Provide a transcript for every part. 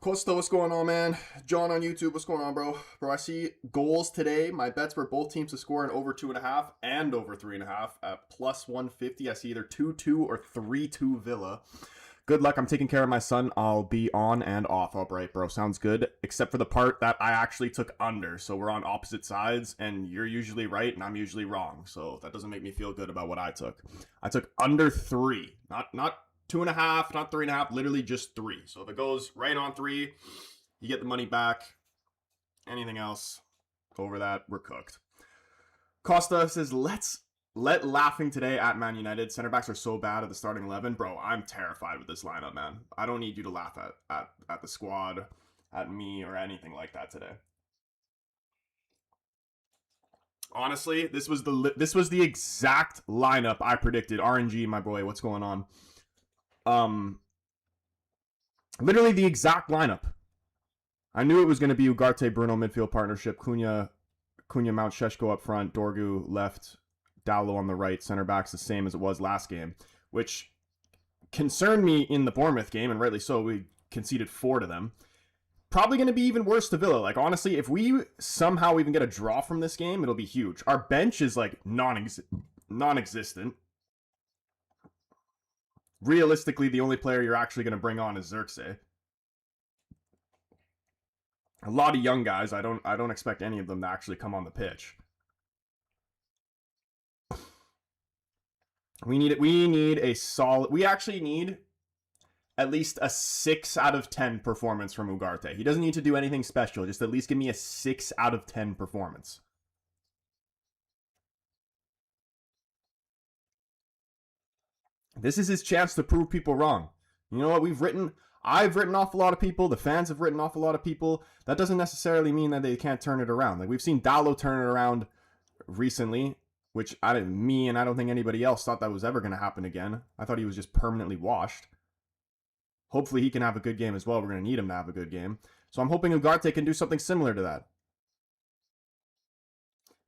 Costa, what's going on, man? John on YouTube, what's going on, bro? Bro, I see goals today. My bets were both teams to score in over 2.5 and over 3.5 at plus 150. I see either 2-2 or 3-2 Villa. Good luck. I'm taking care of my son. I'll be on and off. All right, bro. Sounds good. Except for the part that I actually took under. So we're on opposite sides, and you're usually right, and I'm usually wrong. So that doesn't make me feel good about what I took. I took under 3. Not 2.5, not 3.5, literally just 3. So if it goes right on 3, you get the money back. Anything else over that, we're cooked. Costa says, let laughing today at Man United. Center backs are so bad at the starting 11. Bro, I'm terrified with this lineup, man. I don't need you to laugh at the squad, at me, or anything like that today. Honestly, this was the exact lineup I predicted. RNG, my boy, what's going on? Literally the exact lineup. I knew it was going to be Ugarte Bruno midfield partnership, Cunha Mount Sheshko up front, Dorgu left, Dallo on the right, center backs the same as it was last game, which concerned me in the Bournemouth game, and rightly so. We conceded 4 to them. Probably going to be even worse to Villa. Like, honestly, if we somehow even get a draw from this game, it'll be huge. Our bench is like non-existent. Realistically, the only player you're actually going to bring on is Xerxes. A lot of young guys. I don't expect any of them to actually come on the pitch. We need a solid. We actually need at least a 6 out of 10 performance from Ugarte. He doesn't need to do anything special. Just at least give me a 6 out of 10 performance. This is his chance to prove people wrong. You know what? I've written off a lot of people. The fans have written off a lot of people. That doesn't necessarily mean that they can't turn it around. Like, we've seen Dallo turn it around recently, which I don't think anybody else thought that was ever going to happen again. I thought he was just permanently washed. Hopefully he can have a good game as well. We're going to need him to have a good game. So I'm hoping Ugarte can do something similar to that.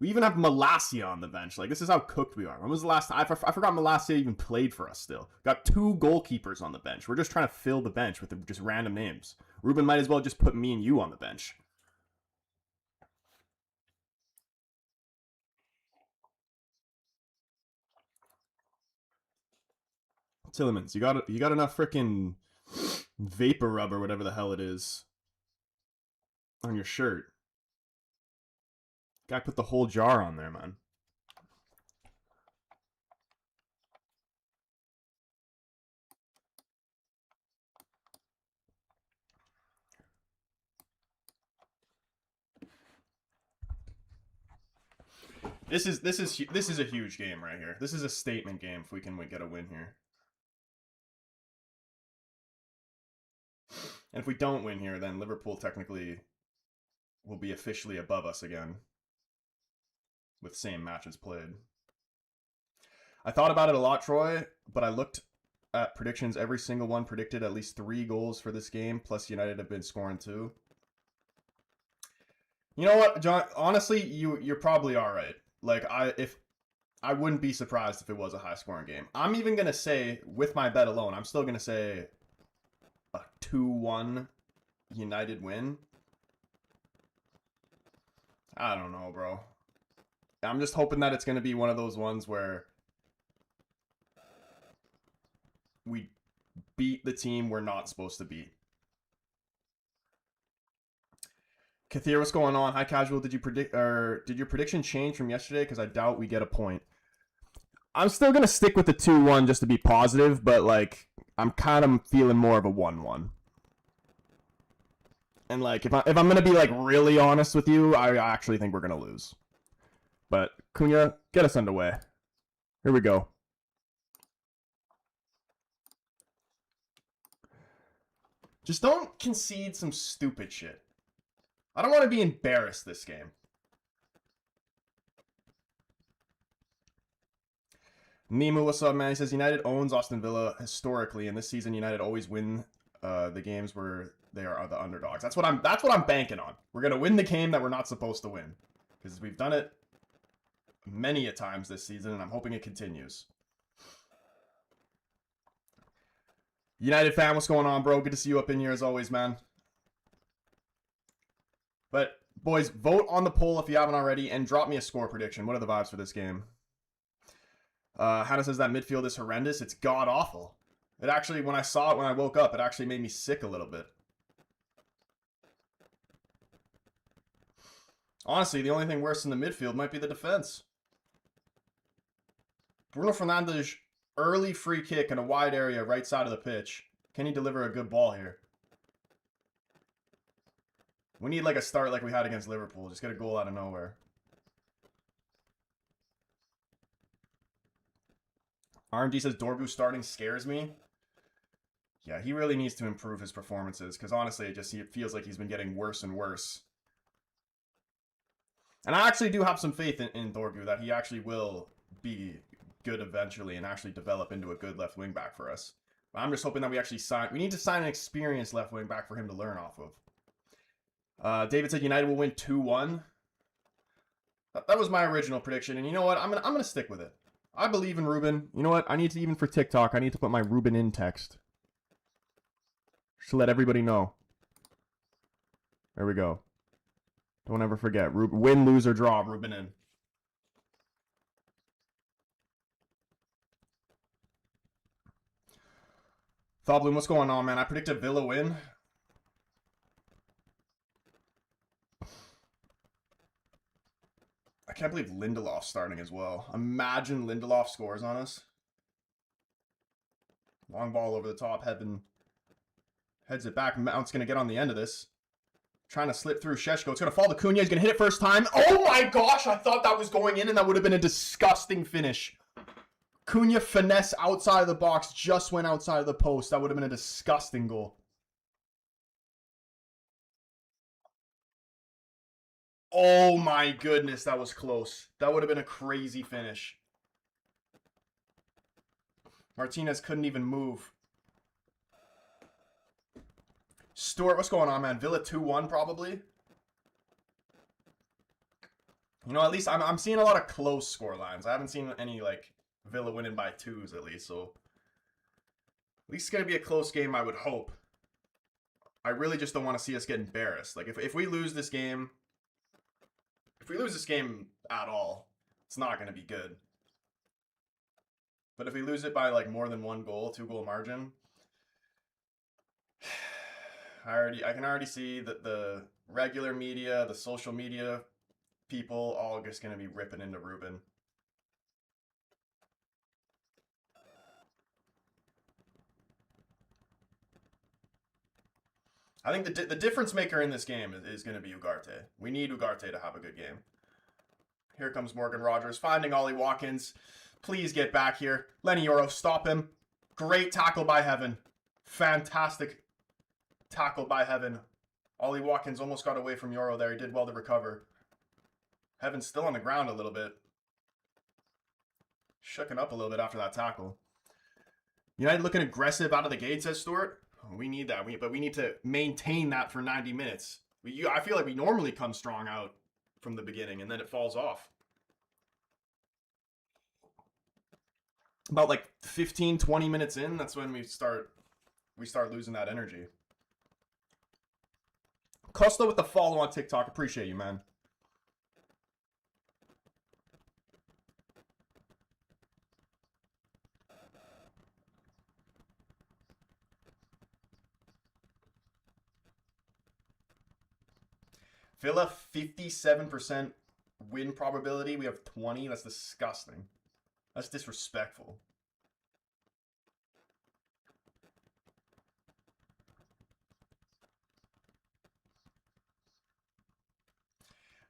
We even have Malacia on the bench. Like, this is how cooked we are. When was the last time? I forgot Malacia even played for us still. Got 2 goalkeepers on the bench. We're just trying to fill the bench with just random names. Ruben might as well just put me and you on the bench. Tillemans, you got enough freaking vapor rub or whatever the hell it is on your shirt. Guy put the whole jar on there, man. This is a huge game right here. This is a statement game if we can get a win here. And if we don't win here, then Liverpool technically will be officially above us again with same matches played. I thought about it a lot, Troy, but I looked at predictions. Every single one predicted at least 3 goals for this game, plus United have been scoring 2. You know what, John? Honestly, you're probably all right. Like, I wouldn't be surprised if it was a high-scoring game. I'm even going to say, with my bet alone, I'm still going to say a 2-1 United win. I don't know, bro. I'm just hoping that it's going to be one of those ones where we beat the team we're not supposed to beat. Kathir, what's going on? Hi, Casual. Did your prediction change from yesterday? Because I doubt we get a point. I'm still going to stick with the 2-1 just to be positive, but, like, I'm kind of feeling more of a 1-1. And, like, if I'm going to be, like, really honest with you, I actually think we're going to lose. But, Cunha, get us underway. Here we go. Just don't concede some stupid shit. I don't want to be embarrassed this game. Nemu, what's up, man? He says, United owns Aston Villa historically, and this season United always win the games where they are the underdogs. That's what I'm banking on. We're going to win the game that we're not supposed to win. Because we've done it many a times this season, and I'm hoping it continues. United fan, what's going on, bro? Good to see you up in here as always, man. But, boys, vote on the poll if you haven't already, and drop me a score prediction. What are the vibes for this game? Hannah says that midfield is horrendous. It's god-awful. It actually, when I saw it when I woke up, it actually made me sick a little bit. Honestly, the only thing worse than the midfield might be the defense. Bruno Fernandes, early free kick in a wide area, right side of the pitch. Can he deliver a good ball here? We need like a start like we had against Liverpool. Just get a goal out of nowhere. RMD says Dorgu starting scares me. Yeah, he really needs to improve his performances because honestly, it feels like he's been getting worse and worse. And I actually do have some faith in Dorgu that he actually will be good eventually and actually develop into a good left wing back for us. But I'm just hoping that we need to sign an experienced left wing back for him to learn off of. David said United will win 2-1. That was my original prediction, and you know what? I'm gonna stick with it. I believe in Ruben. You know what? I need to, even for TikTok, I need to put my Ruben in text. Just to let everybody know. There we go. Don't ever forget. Win, lose, or draw. Ruben in. Thoughtbloom, what's going on, man? I predicted Villa win. I can't believe Lindelof's starting as well. Imagine Lindelof scores on us. Long ball over the top. Heaven heads it back. Mount's going to get on the end of this. Trying to slip through Sheshko. It's going to fall to Cunha. He's going to hit it first time. Oh my gosh, I thought that was going in, and that would have been a disgusting finish. Cunha finesse outside of the box. Just went outside of the post. That would have been a disgusting goal. Oh my goodness, that was close. That would have been a crazy finish. Martinez couldn't even move. Stuart, what's going on, man? Villa 2-1 probably. You know, at least I'm seeing a lot of close score lines. I haven't seen any, like, Villa winning by 2s at least, so at least it's going to be a close game, I would hope. I really just don't want to see us get embarrassed. Like, if we lose this game... If we lose this game at all, it's not going to be good. But if we lose it by like more than 1 goal, 2-goal margin, I can already see that the regular media, the social media people, all just going to be ripping into Ruben. I think the difference maker in this game is going to be Ugarte. We need Ugarte to have a good game. Here comes Morgan Rogers finding Ollie Watkins. Please get back here. Lenny Yoro, stop him. Great tackle by Heaven. Fantastic tackle by Heaven. Ollie Watkins almost got away from Yoro there. He did well to recover. Heaven's still on the ground a little bit. Shooken up a little bit after that tackle. United looking aggressive out of the gate, says Stuart. We need that, but we need to maintain that for 90 minutes. I feel like we normally come strong out from the beginning, and then it falls off. About like 15, 20 minutes in, that's when we start losing that energy. Costa with the follow on TikTok. Appreciate you, man. Villa 57% win probability. We have 20. That's disgusting. That's disrespectful.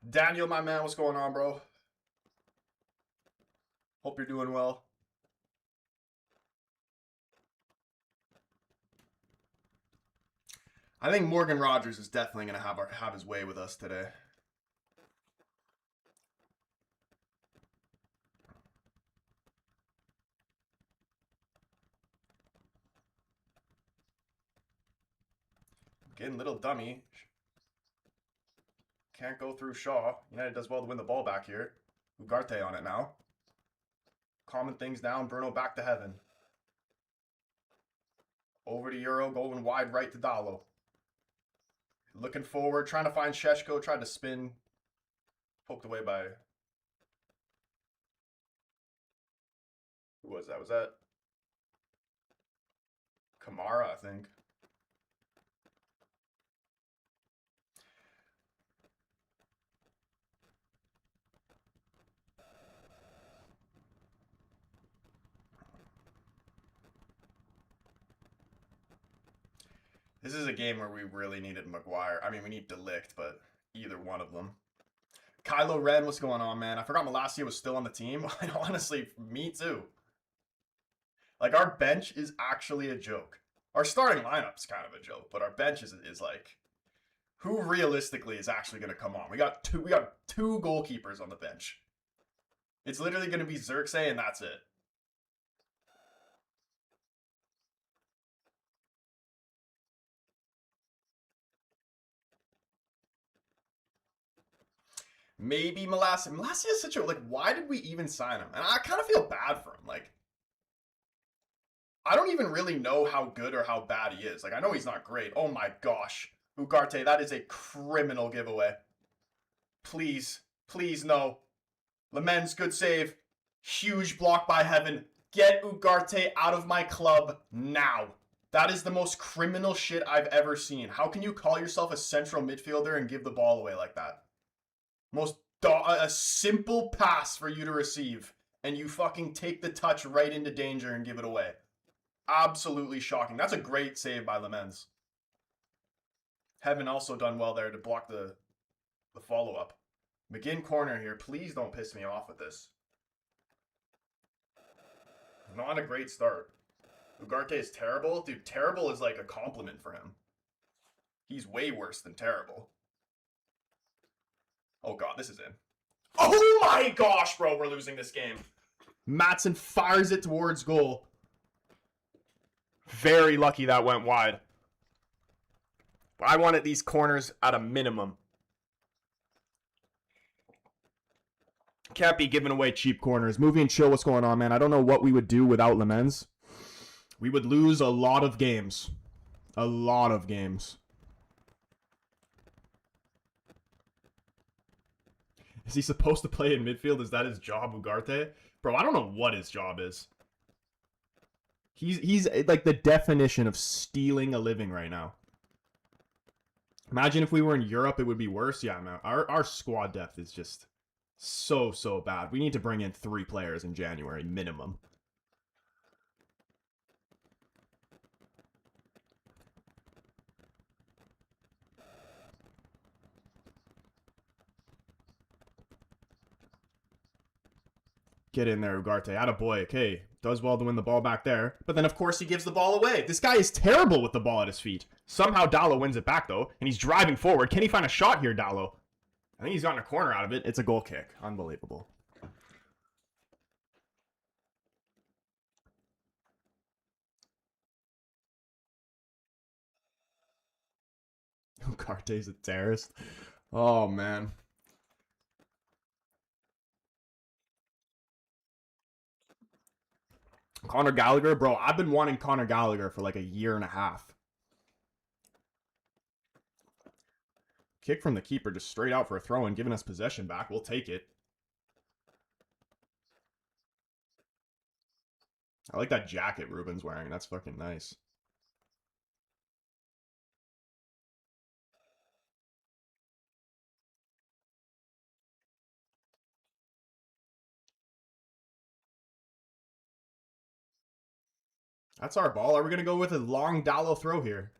Daniel, my man, what's going on, bro? Hope you're doing well. I think Morgan Rogers is definitely going to have his way with us today. Getting little dummy. Can't go through Shaw. United does well to win the ball back here. Ugarte on it now. Calming things down. Bruno back to Heaven. Over to Euro. Going wide right to Dallo. Looking forward, trying to find Sheshko, tried to spin. Poked away by... Who was that? Was that Kamara, I think. This is a game where we really needed Maguire. I mean, we need Delict, but either one of them. Kylo Ren, what's going on, man? I forgot Malacia was still on the team. Honestly, me too. Like, our bench is actually a joke. Our starting lineup's kind of a joke, but our bench is like, who realistically is actually going to come on? We got two goalkeepers on the bench. It's literally going to be Xerxes, and that's it. Maybe Malacia. Malacia is such a, like, why did we even sign him? And I kind of feel bad for him. Like, I don't even really know how good or how bad he is. Like, I know he's not great. Oh my gosh. Ugarte, that is a criminal giveaway. Please. Please, no. Lamens, good save. Huge block by Heaven. Get Ugarte out of my club now. That is the most criminal shit I've ever seen. How can you call yourself a central midfielder and give the ball away like that? A simple pass for you to receive, and you fucking take the touch right into danger and give it away. Absolutely shocking. That's a great save by Lamens. Heaven also done well there to block the follow-up. McGinn corner here. Please don't piss me off with this. Not a great start. Ugarte is terrible. Dude, terrible is like a compliment for him. He's way worse than terrible. Oh god, this is in. Oh my gosh, bro, we're losing this game. Maatsen fires it towards goal. Very lucky that went wide. But I wanted these corners at a minimum. Can't be giving away cheap corners. Movie and chill, what's going on, man? I don't know what we would do without Lamens. We would lose a lot of games. A lot of games. Is he supposed to play in midfield? Is that his job, Ugarte? Bro, I don't know what his job is. He's like the definition of stealing a living right now. Imagine if we were in Europe, it would be worse. Yeah, man. Our squad depth is just so bad. We need to bring in 3 players in January, minimum. Get in there, Ugarte. Attaboy. Okay, does well to win the ball back there. But then, of course, he gives the ball away. This guy is terrible with the ball at his feet. Somehow Dallo wins it back, though, and he's driving forward. Can he find a shot here, Dallo? I think he's gotten a corner out of it. It's a goal kick. Unbelievable. Ugarte's a terrorist. Oh, man. Conor Gallagher? Bro, I've been wanting Conor Gallagher for like a year and a half. Kick from the keeper just straight out for a throw and giving us possession back. We'll take it. I like that jacket Ruben's wearing. That's fucking nice. That's our ball. Are we going to go with a long Dallo throw here?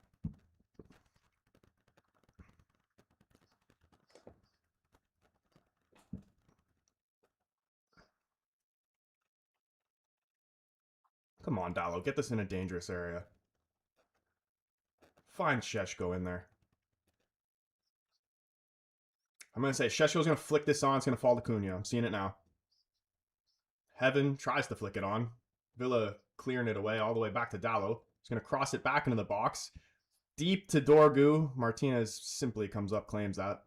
Come on, Dallo. Get this in a dangerous area. Find Sheshko in there. I'm going to say Sheshko's going to flick this on. It's going to fall to Cunha. I'm seeing it now. Heaven tries to flick it on. Villa clearing it away all the way back to Dallo. He's going to cross it back into the box. Deep to Dorgu. Martinez simply comes up, claims that.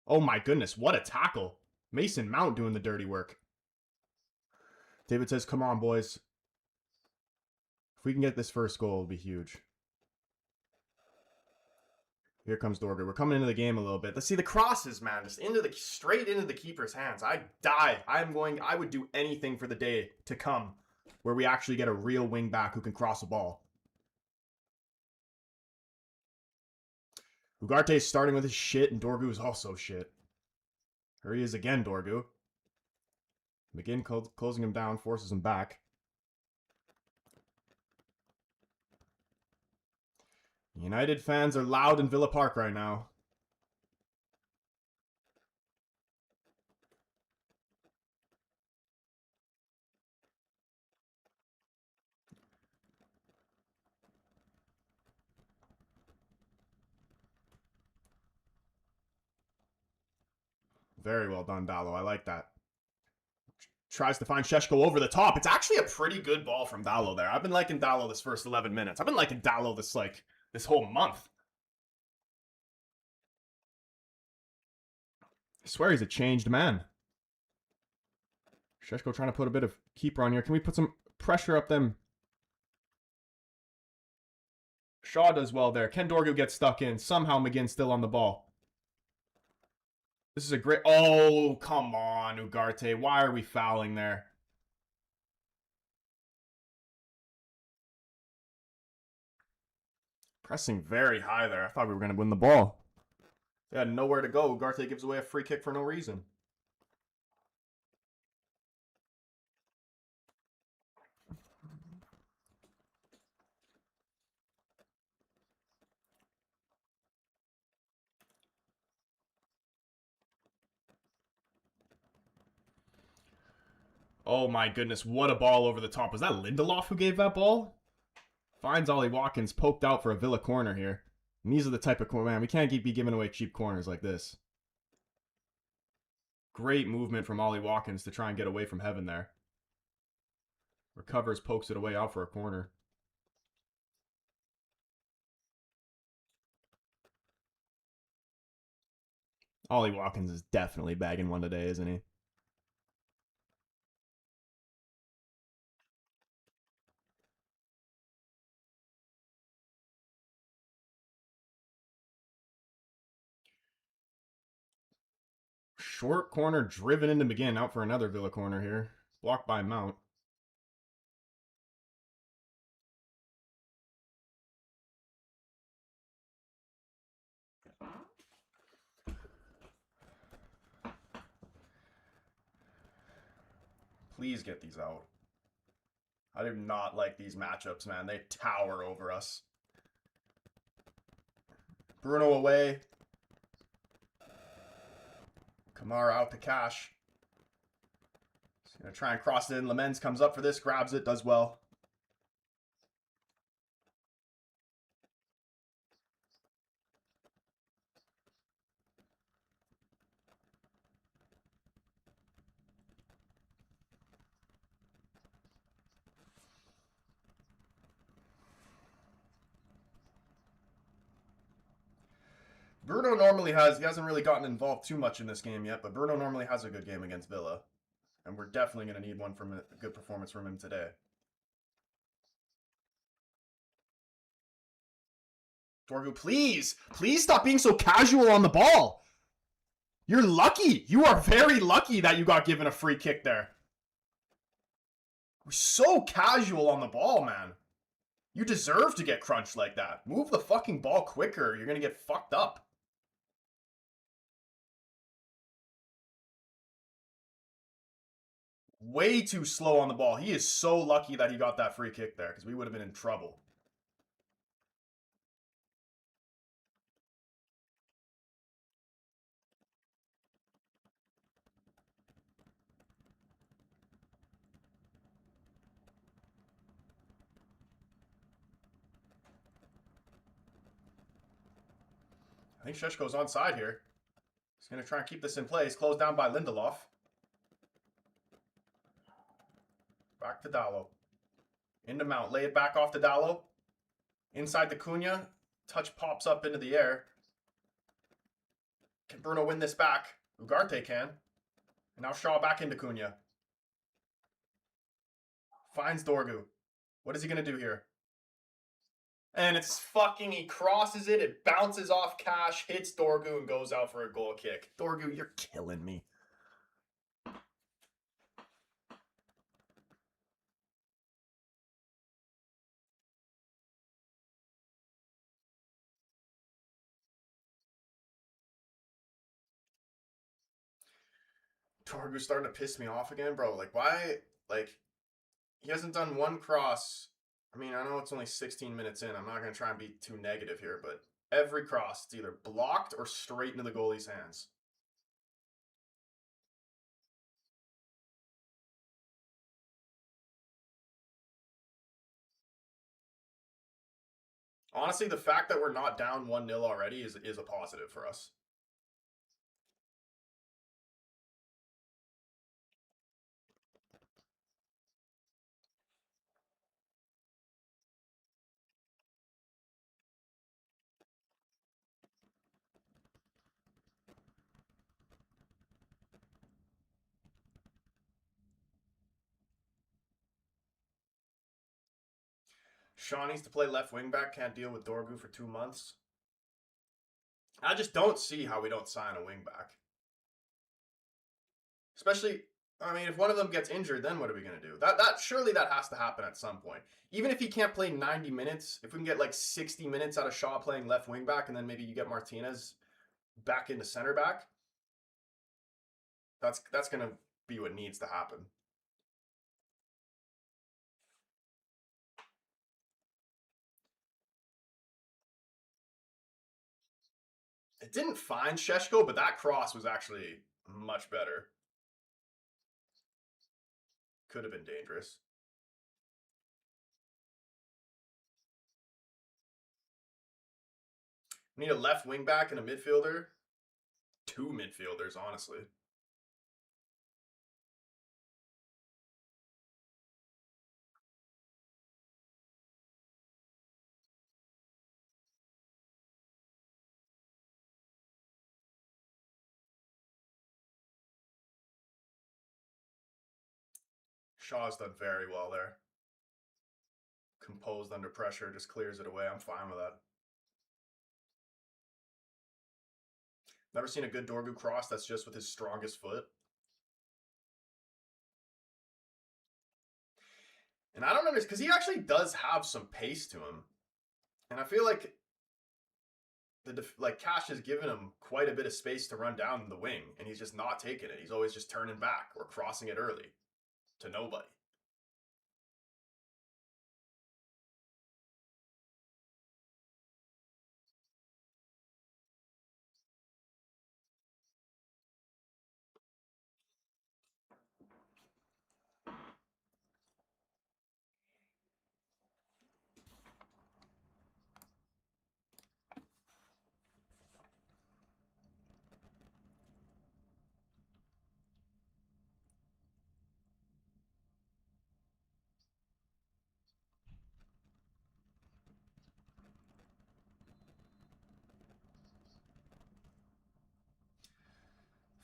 Oh my goodness, what a tackle. Mason Mount doing the dirty work. David says, come on, boys. If we can get this first goal, it'll be huge. Here comes Dorger. We're coming into the game a little bit. Let's see the crosses, man. Just straight into the keeper's hands. I die. I would do anything for the day to come where we actually get a real wing back who can cross a ball. Ugarte's starting with his shit, and Dorgu's also shit. Here he is again, Dorgu. McGinn closing him down, forces him back. United fans are loud in Villa Park right now. Very well done, Dallo. I like that. Tries to find Šeško over the top. It's actually a pretty good ball from Dallo there. I've been liking Dallo this first 11 minutes. I've been liking Dallo this whole month. I swear he's a changed man. Šeško trying to put a bit of keeper on here. Can we put some pressure up them? Shaw does well there. Ken Dorgu gets stuck in. Somehow McGinn still on the ball. This is a great... Oh, come on, Ugarte. Why are we fouling there? Pressing very high there. I thought we were going to win the ball. They had nowhere to go. Ugarte gives away a free kick for no reason. Oh my goodness, what a ball over the top. Was that Lindelof who gave that ball? Finds Ollie Watkins poked out for a Villa corner here. And these are the type of corner, man, we can't be giving away cheap corners like this. Great movement from Ollie Watkins to try and get away from heaven there. Recovers, pokes it away out for a corner. Ollie Watkins is definitely bagging one today, isn't he? Short corner driven into McGinn, out for another Villa corner here. Blocked by Mount. Please get these out. I do not like these matchups, man. They tower over us. Bruno away. Kamara out to Cash. He's going to try and cross it in. Lamens comes up for this, grabs it, does well. Bruno normally he hasn't really gotten involved too much in this game yet, but Bruno normally has a good game against Villa. And we're definitely going to need one from a good performance from him today. Dorgu, please stop being so casual on the ball. You're lucky. You are very lucky that you got given a free kick there. We're so casual on the ball, man. You deserve to get crunched like that. Move the fucking ball quicker. You're going to get fucked up. Way too slow on the ball. He is so lucky that he got that free kick there, because we would have been in trouble. I think Šeško's onside here. He's going to try and keep this in place. Closed down by Lindelof. Back to Dallo. Into Mount. Lay it back off to Dallo. Inside the Cunha. Touch pops up into the air. Can Bruno win this back? Ugarte can. And now Shaw back into Cunha. Finds Dorgu. What is he going to do here? And it's fucking, he crosses it, it bounces off Cash, hits Dorgu, and goes out for a goal kick. Dorgu, you're killing me. Dorgu's starting to piss me off again, bro. Like, why? Like, he hasn't done one cross. I mean, I know it's only 16 minutes in. I'm not going to try and be too negative here, but every cross, it's either blocked or straight into the goalie's hands. Honestly, the fact that we're not down 1-0 already is a positive for us. Shaw needs to play left wing back, can't deal with Dorgu for 2 months. I just don't see how we don't sign a wing back. Especially, I mean, if one of them gets injured, then what are we gonna do? That surely that has to happen at some point. Even if he can't play 90 minutes, if we can get like 60 minutes out of Shaw playing left wing back, and then maybe you get Martinez back into center back, that's gonna be what needs to happen. It didn't find Sheshko, but that cross was actually much better. Could have been dangerous. We need a left wing back and a midfielder. 2 midfielders, honestly. Shaw's done very well there. Composed under pressure, just clears it away. I'm fine with that. Never seen a good Dorgu cross that's just with his strongest foot. And I don't understand, because he actually does have some pace to him. And I feel like Cash has given him quite a bit of space to run down the wing, and he's just not taking it. He's always just turning back or crossing it early to nobody.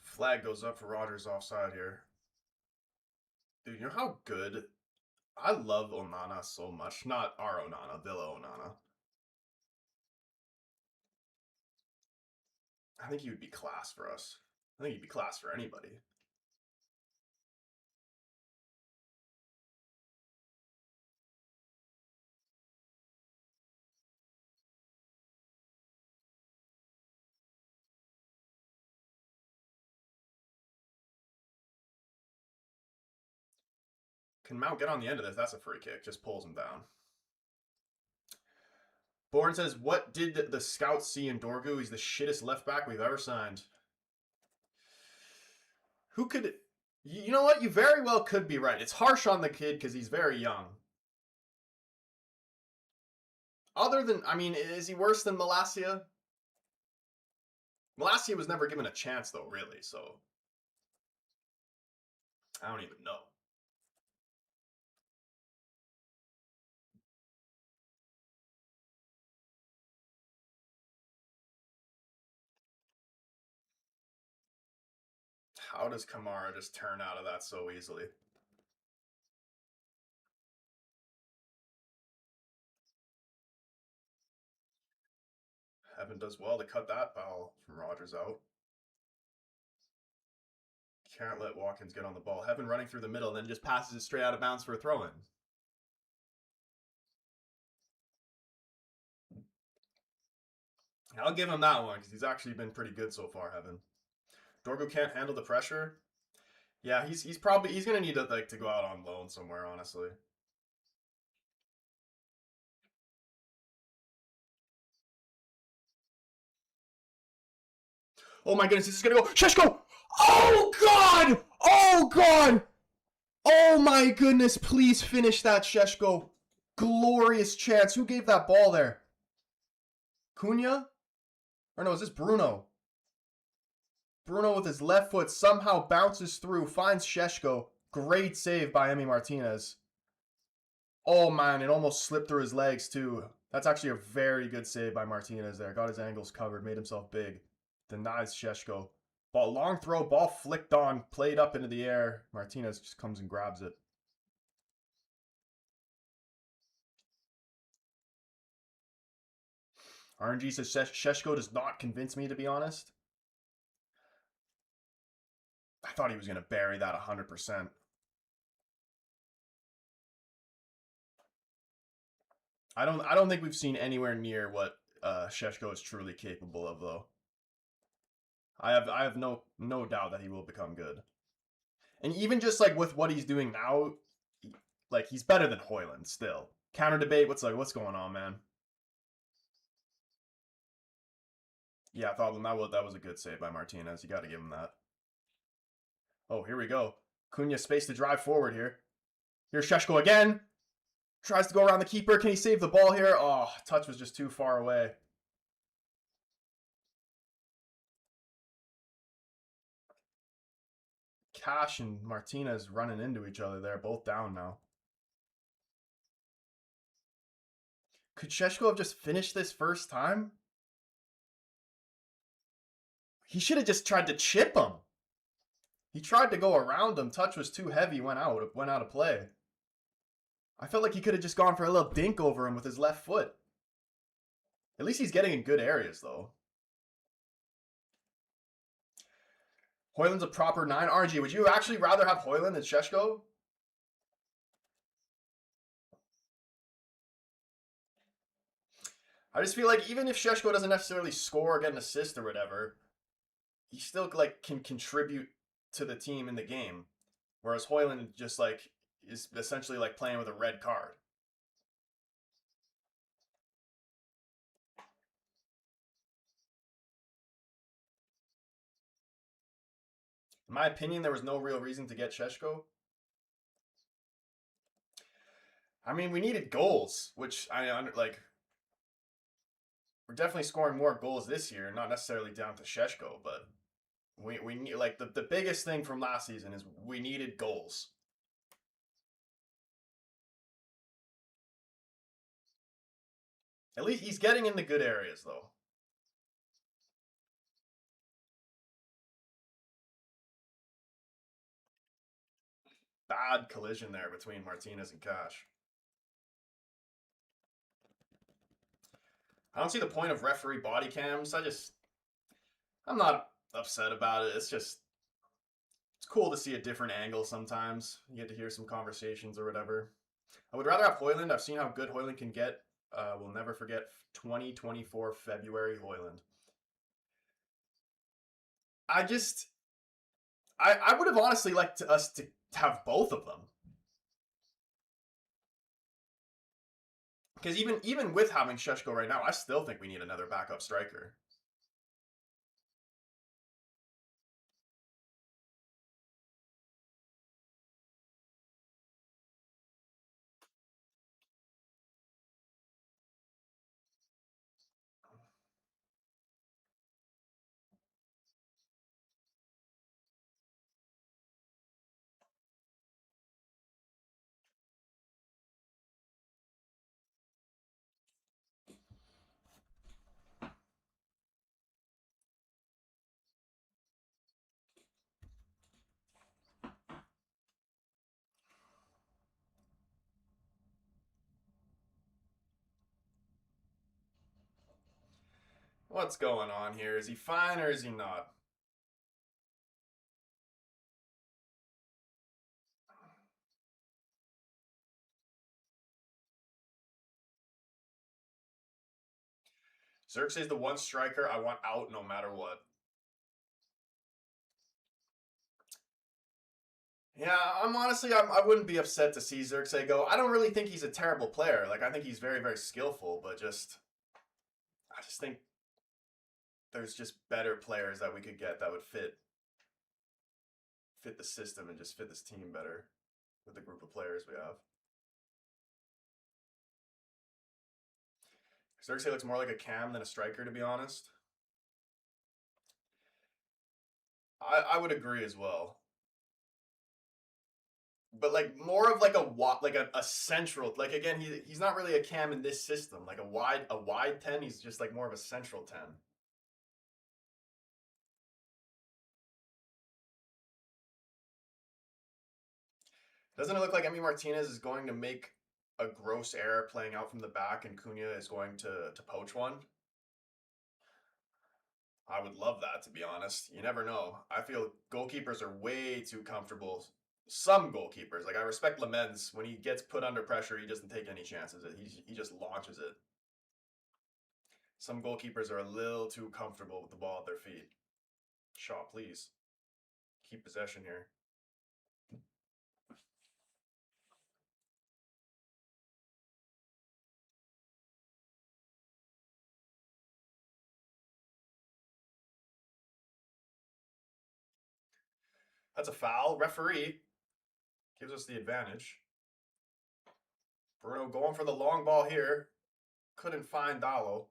Flag goes up for Rogers offside here. Dude, you know how good I love Onana so much. Not our Onana, Villa Onana. I think he would be class for us. I think he'd be class for anybody. Can Mount get on the end of this? That's a free kick. Just pulls him down. Bourne says, what did the scouts see in Dorgu? He's the shittest left back we've ever signed. Who could... You know what? You very well could be right. It's harsh on the kid because he's very young. Other than... I mean, is he worse than Malacia? Malacia was never given a chance, though, really, so... I don't even know. How does Kamara just turn out of that so easily? Heaven does well to cut that foul from Rogers out. Can't let Watkins get on the ball. Heaven running through the middle and then just passes it straight out of bounds for a throw-in. I'll give him that one because he's actually been pretty good so far, Heaven. Dorgo can't handle the pressure. Yeah, he's gonna need to go out on loan somewhere, honestly. Oh my goodness, this is gonna go. Sheshko! Oh god! Oh god! Oh my goodness, please finish that, Sheshko. Glorious chance. Who gave that ball there? Cunha? Or no, is this Bruno? Bruno with his left foot somehow bounces through, finds Sheshko. Great save by Emi Martinez. Oh man, it almost slipped through his legs too. That's actually a very good save by Martinez there. Got his angles covered, made himself big. Denies Sheshko. Ball, long throw, ball flicked on, played up into the air. Martinez just comes and grabs it. RNG says Sheshko does not convince me, to be honest. I thought he was going to bury that 100%. I don't think we've seen anywhere near what Sheshko is truly capable of, though. I have no doubt that he will become good. And even just like with what he's doing now, like he's better than hojlund still. Counter debate, what's going on, man? Yeah, I thought that was a good save by Martinez. You got to give him that. Oh, here we go. Cunha space to drive forward here. Here's Sheshko again. Tries to go around the keeper. Can he save the ball here? Oh, touch was just too far away. Cash and Martinez running into each other there. Both down now. Could Sheshko have just finished this first time? He should have just tried to chip him. He tried to go around him. Touch was too heavy. Went out of play. I felt like he could have just gone for a little dink over him with his left foot. At least he's getting in good areas, though. hojlund's a proper 9. RG, would you actually rather have hojlund than Sheshko? I just feel like even if Sheshko doesn't necessarily score or get an assist or whatever, he still like can contribute to the team in the game. Whereas hojlund just like is essentially like playing with a red card. In my opinion, there was no real reason to get Sheshko. I mean, we needed goals, which like. We're definitely scoring more goals this year, not necessarily down to Sheshko, but we need like the biggest thing from last season is we needed goals. At least he's getting in the good areas though. Bad collision there between Martinez and Cash. I don't see the point of referee body cams. I'm not upset about it. It's cool to see a different angle sometimes. You get to hear some conversations or whatever. I would rather have hojlund. I've seen how good hojlund can get. We'll never forget 2024 February hojlund. I would have honestly liked us to have both of them. Because even with having Sheshko right now, I still think we need another backup striker. What's going on here? Is he fine or is he not? Xerxes the one striker I want out no matter what. Yeah, I wouldn't be upset to see Xerxes go. I don't really think he's a terrible player. Like I think he's very very skillful, but I just think there's just better players that we could get that would fit the system and just fit this team better with the group of players we have. Xerxes looks more like a cam than a striker, to be honest. I would agree as well. But like more of like a central, like again he's not really a cam in this system, like a wide 10. He's just like more of a central 10. Doesn't it look like Emi Martinez is going to make a gross error playing out from the back and Cunha is going to poach one? I would love that, to be honest. You never know. I feel goalkeepers are way too comfortable. Some goalkeepers, like I respect Lamens, when he gets put under pressure, he doesn't take any chances. He just launches it. Some goalkeepers are a little too comfortable with the ball at their feet. Shaw, please keep possession here. That's a foul. Referee gives us the advantage. Bruno going for the long ball here. Couldn't find Dallo.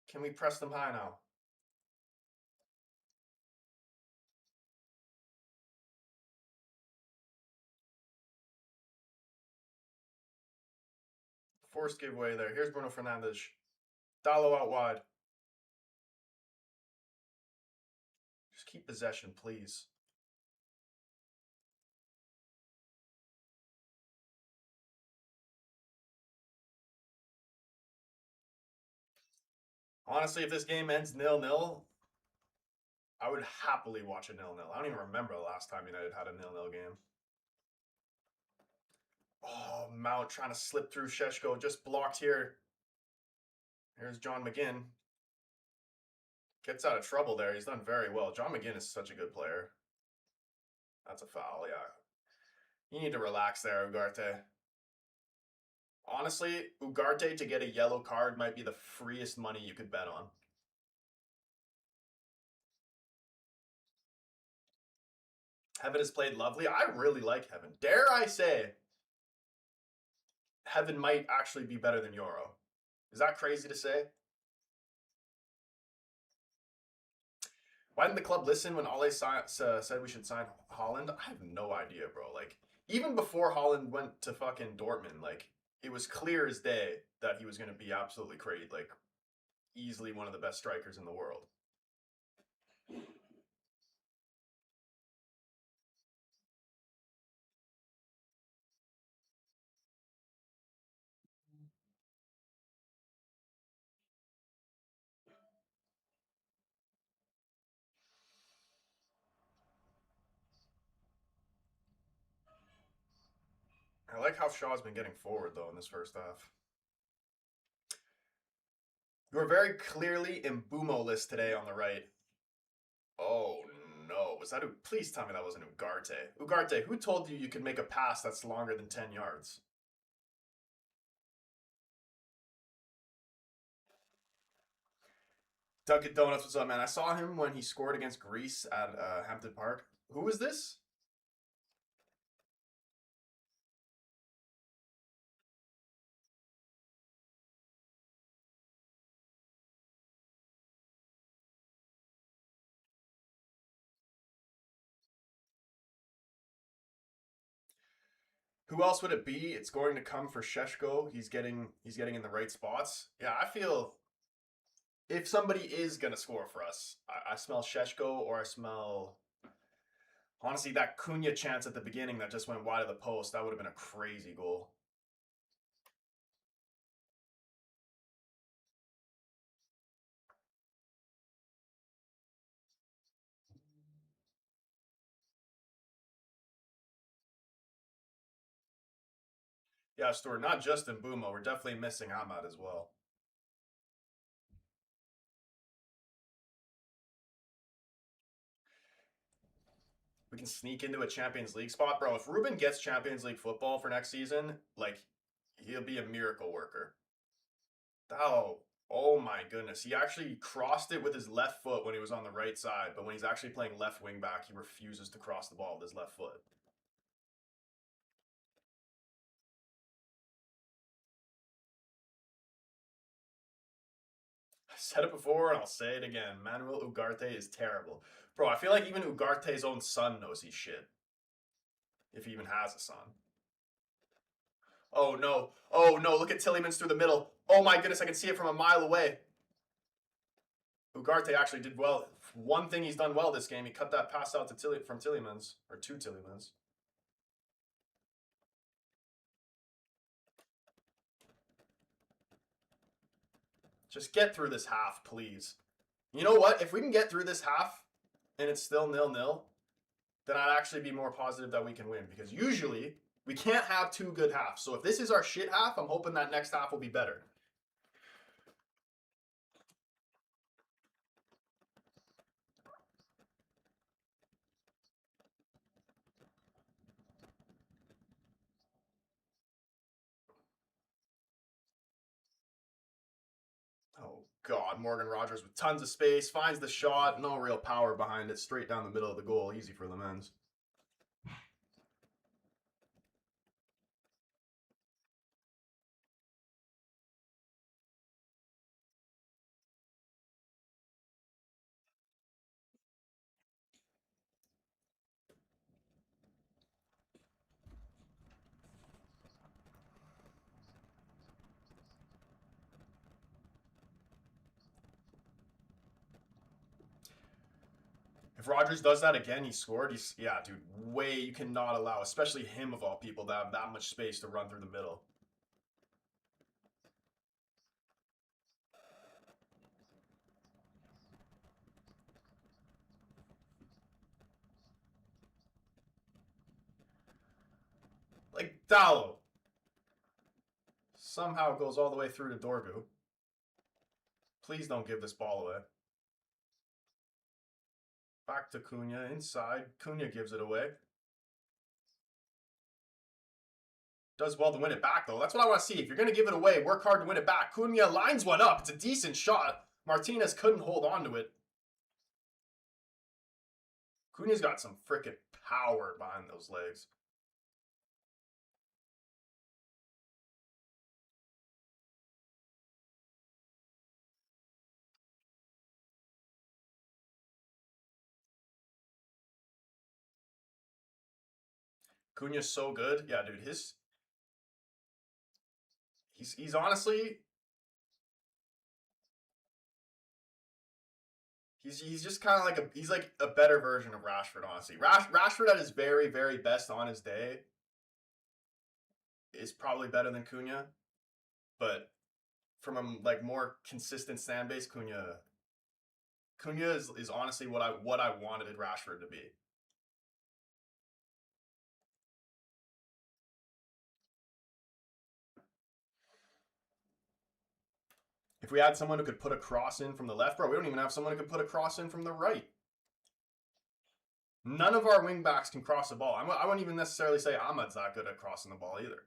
Can we press them high now? Forced giveaway there. Here's Bruno Fernandes. Dallo out wide. Just keep possession, please. Honestly, if this game ends 0-0, I would happily watch a 0-0. I don't even remember the last time United had a 0-0 game. Oh, Mount trying to slip through Sheshko. Just blocked here. Here's John McGinn. Gets out of trouble there. He's done very well. John McGinn is such a good player. That's a foul, yeah. You need to relax there, Ugarte. Honestly, Ugarte to get a yellow card might be the freest money you could bet on. Heaven has played lovely. I really like Heaven. Dare I say, Heaven might actually be better than Euro. Is that crazy to say? Why didn't the club listen when Ole said we should sign Hojlund? I have no idea, bro. Like, even before Hojlund went to fucking Dortmund, like, it was clear as day that he was going to be absolutely crazy. Like, easily one of the best strikers in the world. I like how Shaw's been getting forward, though, in this first half. You were very clearly in Bumo list today on the right. Oh, no. Was that... Please tell me that wasn't Ugarte. Ugarte, who told you you could make a pass that's longer than 10 yards? Dunkin' Donuts, what's up, man? I saw him when he scored against Greece at Hampton Park. Who is this? Who else would it be? It's going to come for Sheshko. He's getting in the right spots. Yeah, I feel if somebody is gonna score for us, I smell Sheshko or I smell honestly that Cunha chance at the beginning that just went wide of the post. That would have been a crazy goal. Yeah, Stuart, not just in Buma. We're definitely missing Ahmad as well. We can sneak into a Champions League spot. Bro, if Ruben gets Champions League football for next season, like, he'll be a miracle worker. Oh, oh my goodness. He actually crossed it with his left foot when he was on the right side, but when he's actually playing left wing back, he refuses to cross the ball with his left foot. I said it before and I'll say it again. Manuel Ugarte is terrible. Bro, I feel like even Ugarte's own son knows he's shit. If he even has a son. Oh no. Oh no, look at Tillemans through the middle. Oh my goodness, I can see it from a mile away. Ugarte actually did well. One thing he's done well this game, he cut that pass out to from Tillemans, or to Tillemans. Just get through this half, please. You know what? If we can get through this half and it's still 0-0, then I'd actually be more positive that we can win. Because usually we can't have two good halves. So if this is our shit half, I'm hoping that next half will be better. Oh, God. Morgan Rogers with tons of space, finds the shot, no real power behind it, straight down the middle of the goal. Easy for the men's. If Rogers does that again, he scored. Yeah, dude, way you cannot allow, especially him of all people, to have that much space to run through the middle. Like Dallo somehow goes all the way through to Dorgu. Please don't give this ball away. Back to Cunha inside. Cunha gives it away. Does well to win it back, though. That's what I want to see. If you're going to give it away, work hard to win it back. Cunha lines one up. It's a decent shot. Martinez couldn't hold on to it. Cunha's got some freaking power behind those legs. Cunha's so good. Yeah, dude, he's honestly he's just kind of like he's like a better version of Rashford, honestly. Rashford at his very, very best on his day is probably better than Cunha, but from a like more consistent stand base, Cunha is honestly what I wanted Rashford to be. If we had someone who could put a cross in from the left, bro, we don't even have someone who could put a cross in from the right. None of our wingbacks can cross the ball. I wouldn't even necessarily say Ahmad's that good at crossing the ball either.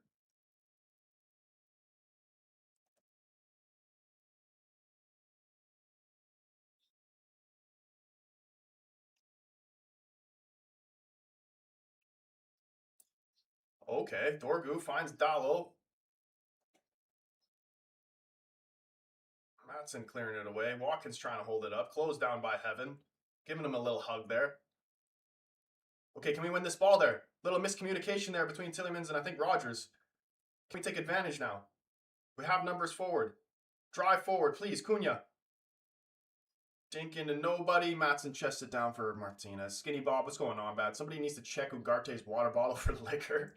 Okay, Dorgu finds Dallo. Matson clearing it away. Watkins trying to hold it up. Closed down by Heaven. Giving him a little hug there. Okay, can we win this ball there? Little miscommunication there between Tillemans and I think Rogers. Can we take advantage now? We have numbers forward. Drive forward, please, Cunha. Dink into nobody. Matson chests it down for Martinez. Skinny Bob, what's going on, bad? Somebody needs to check Ugarte's water bottle for liquor.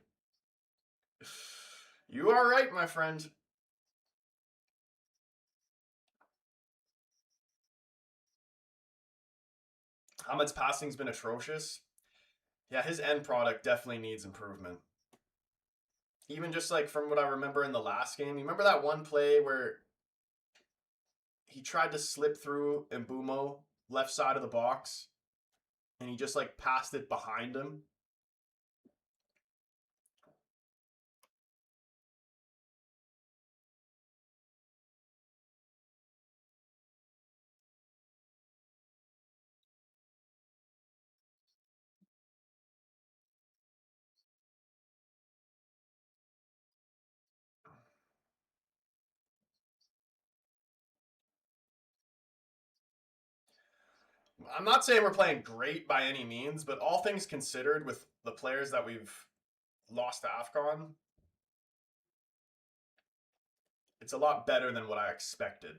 You are right, my friend. Ahmed's passing's been atrocious. Yeah, his end product definitely needs improvement. Even just like from what I remember in the last game, you remember that one play where he tried to slip through Mbumo left side of the box and he just like passed it behind him? I'm not saying we're playing great by any means, but all things considered, with the players that we've lost to AFCON, it's a lot better than what I expected.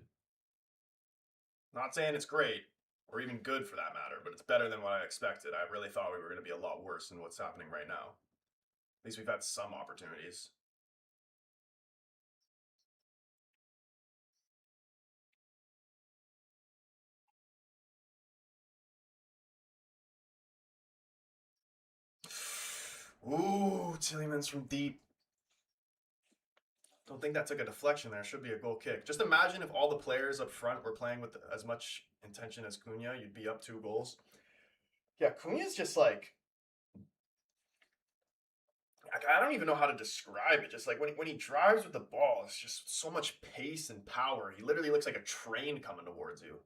Not saying it's great, or even good for that matter, but it's better than what I expected. I really thought we were going to be a lot worse than what's happening right now. At least we've had some opportunities. Ooh, Tillemans from deep. Don't think that took a deflection there. Should be a goal kick. Just imagine if all the players up front were playing with as much intention as Cunha, you'd be up 2 goals. Yeah, Cunha's just like I don't even know how to describe it. Just like when he drives with the ball, it's just so much pace and power. He literally looks like a train coming towards you.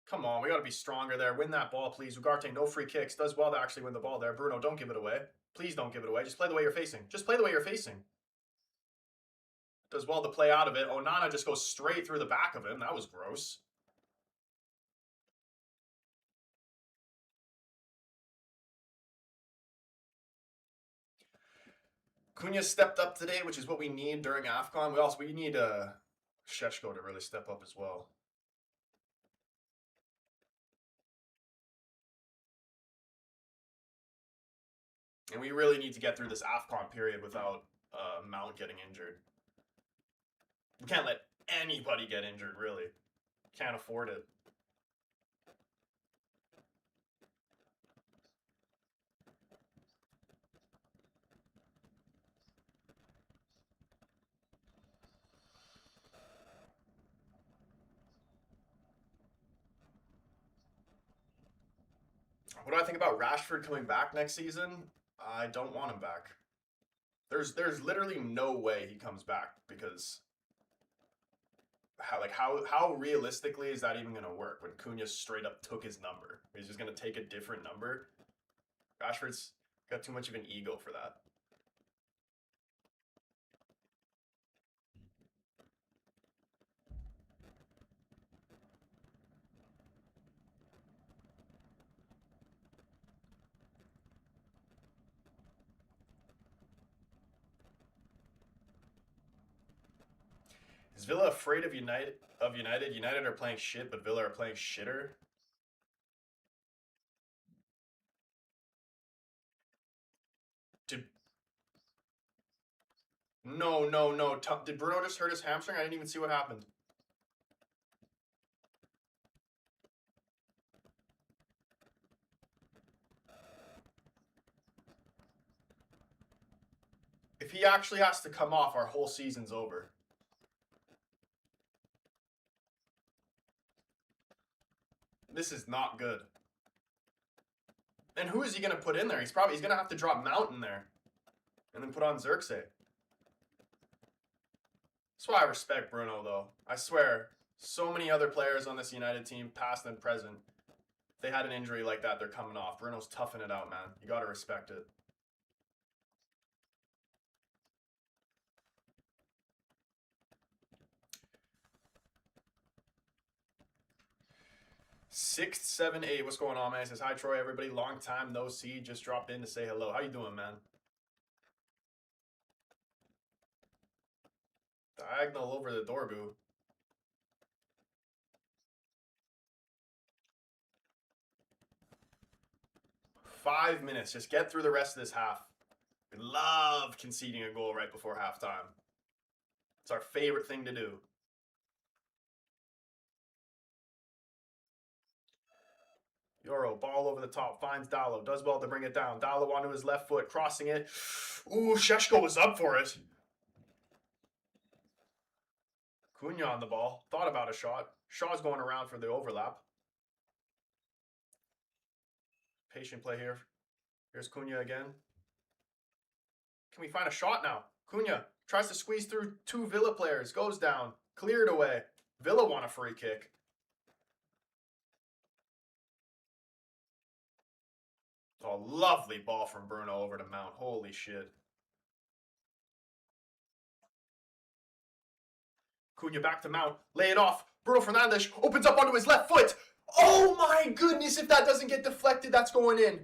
Come on, we got to be stronger there. Win that ball, please. Ugarte, no free kicks. Does well to actually win the ball there. Bruno, don't give it away. Please don't give it away. Just play the way you're facing. Just play the way you're facing. Does well to play out of it. Onana just goes straight through the back of him. That was gross. Cunha stepped up today, which is what we need during AFCON. We need Sheshko to really step up as well. And we really need to get through this AFCON period without Mount getting injured. We can't let anybody get injured, really. Can't afford it. What do I think about Rashford coming back next season? I don't want him back. There's literally no way he comes back because how realistically is that even gonna work when Cunha straight up took his number? He's just gonna take a different number. Rashford's got too much of an ego for that. Is Villa afraid of United? United are playing shit, but Villa are playing shitter. Did no no no? Did Bruno just hurt his hamstring? I didn't even see what happened. If he actually has to come off, our whole season's over. This is not good. And who is he going to put in there? He's going to have to drop Mount in there and then put on Xerxes. That's why I respect Bruno, though. I swear, so many other players on this United team, past and present, if they had an injury like that, they're coming off. Bruno's toughing it out, man. You got to respect it. Sixth, 7, 8. What's going on, man? He says, hi, Troy, everybody. Long time no see. Just dropped in to say hello. How you doing, man? Diagonal over the Dorgu. Five minutes. Just get through the rest of this half. We love conceding a goal right before halftime. It's our favorite thing to do. Euro, ball over the top, finds Dallo, does well to bring it down. Dallo onto his left foot, crossing it. Ooh, Sheshko was up for it. Cunha on the ball, thought about a shot. Shaw's going around for the overlap. Patient play here. Here's Cunha again. Can we find a shot now? Cunha tries to squeeze through two Villa players, goes down, cleared away. Villa want a free kick. Oh, lovely ball from Bruno over to Mount. Holy shit. Cunha back to Mount. Lay it off. Bruno Fernandes opens up onto his left foot. Oh my goodness, if that doesn't get deflected, that's going in.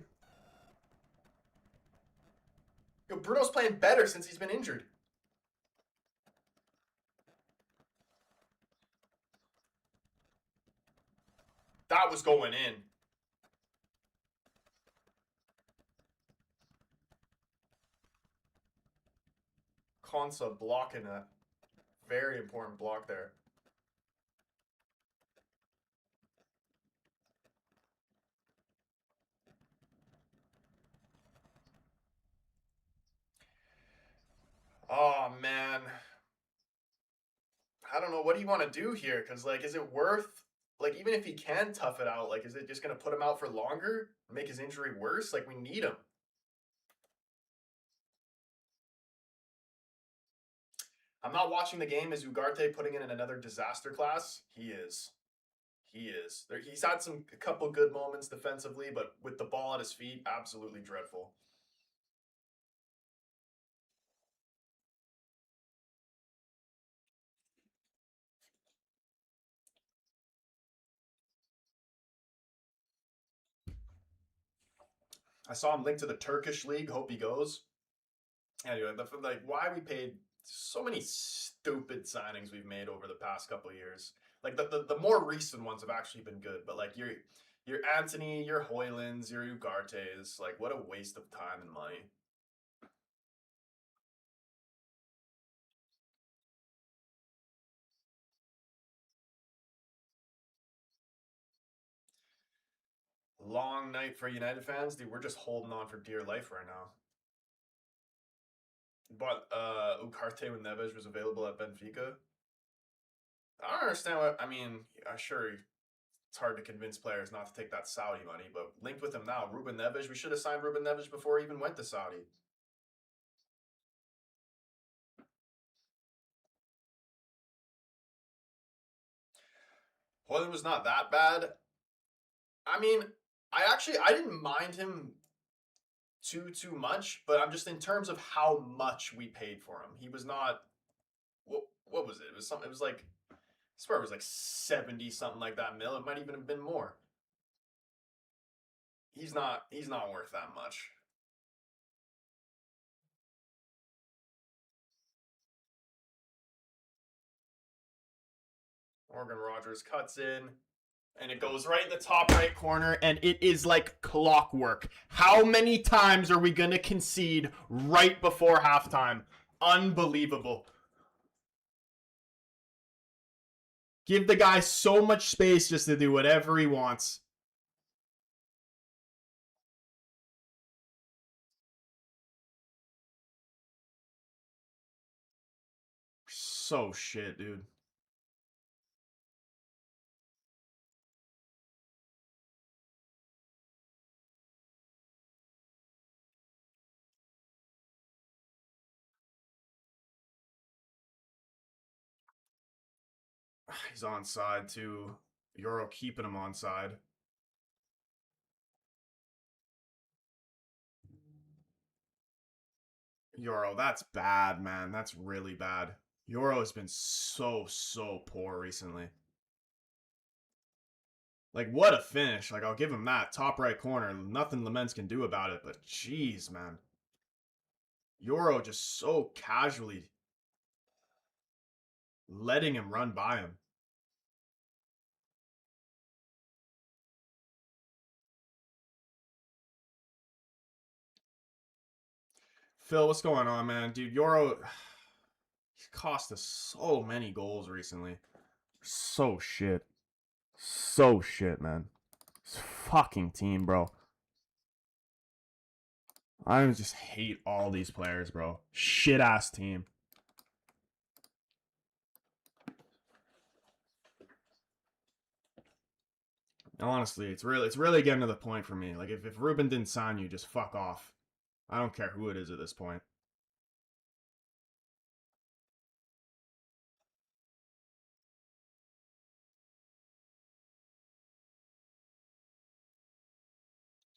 Yo, Bruno's playing better since he's been injured. That was going in. Konsa blocking a very important block there. Oh, man. I don't know. What do you want to do here? Because, like, is it worth, like, even if he can tough it out, like, is it just going to put him out for longer? Make his injury worse? Like, we need him. I'm not watching the game. Is Ugarte putting in another disaster class? He is. He is. He's had a couple good moments defensively, but with the ball at his feet, absolutely dreadful. I saw him linked to the Turkish league. Hope he goes. Anyway, like why we paid so many stupid signings we've made over the past couple of years. Like the more recent ones have actually been good, but like your Anthony, your Hojlunds, your Ugartes, like what a waste of time and money. Long night for United fans, dude. We're just holding on for dear life right now. But Ugarte with Neves was available at Benfica. I don't understand what I mean. Sure, it's hard to convince players not to take that Saudi money, but linked with him now, Ruben Neves. We should have signed Ruben Neves before he even went to Saudi. Hoyland was not that bad. I mean, I didn't mind him too much, but I'm just in terms of how much we paid for him. He was not. What was it? It was something. It was like I swear it was like 70 something like that mil. It might even have been more. He's not worth that much. Morgan Rogers cuts in. And it goes right in the top right corner, and it is like clockwork. How many times are we going to concede right before halftime? Unbelievable. Give the guy so much space just to do whatever he wants. So shit, dude. He's onside too. Euro keeping him onside. Euro, that's bad, man. That's really bad. Euro has been so poor recently. Like, what a finish. Like, I'll give him that. Top right corner. Nothing Laments can do about it, but jeez, man. Euro just so casually letting him run by him. Phil, what's going on, man? Dude, Euro, Cost us so many goals recently. So shit. So shit, man. This fucking team, bro. I just hate all these players, bro. Shit ass team. Honestly, it's really getting to the point for me. Like if Ruben didn't sign you, just fuck off. I don't care who it is at this point.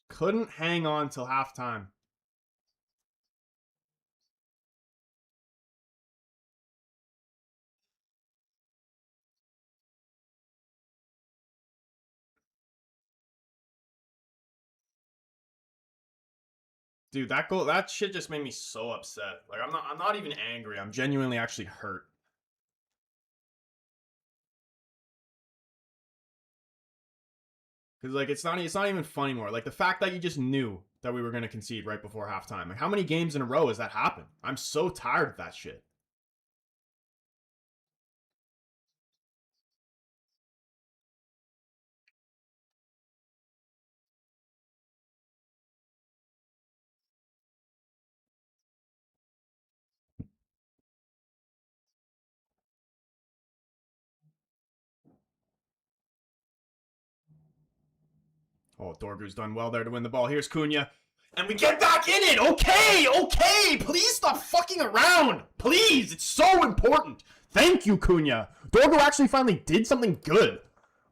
Couldn't hang on till halftime. Dude, that shit just made me so upset. Like I'm not even angry. I'm genuinely actually hurt. Cuz like it's not even funny anymore. Like the fact that you just knew that we were going to concede right before halftime. Like how many games in a row has that happened? I'm so tired of that shit. Oh, Dorgu's done well there to win the ball. Here's Cunha. And we get back in it. Okay. Please stop fucking around. Please. It's so important. Thank you, Cunha. Dorgu actually finally did something good.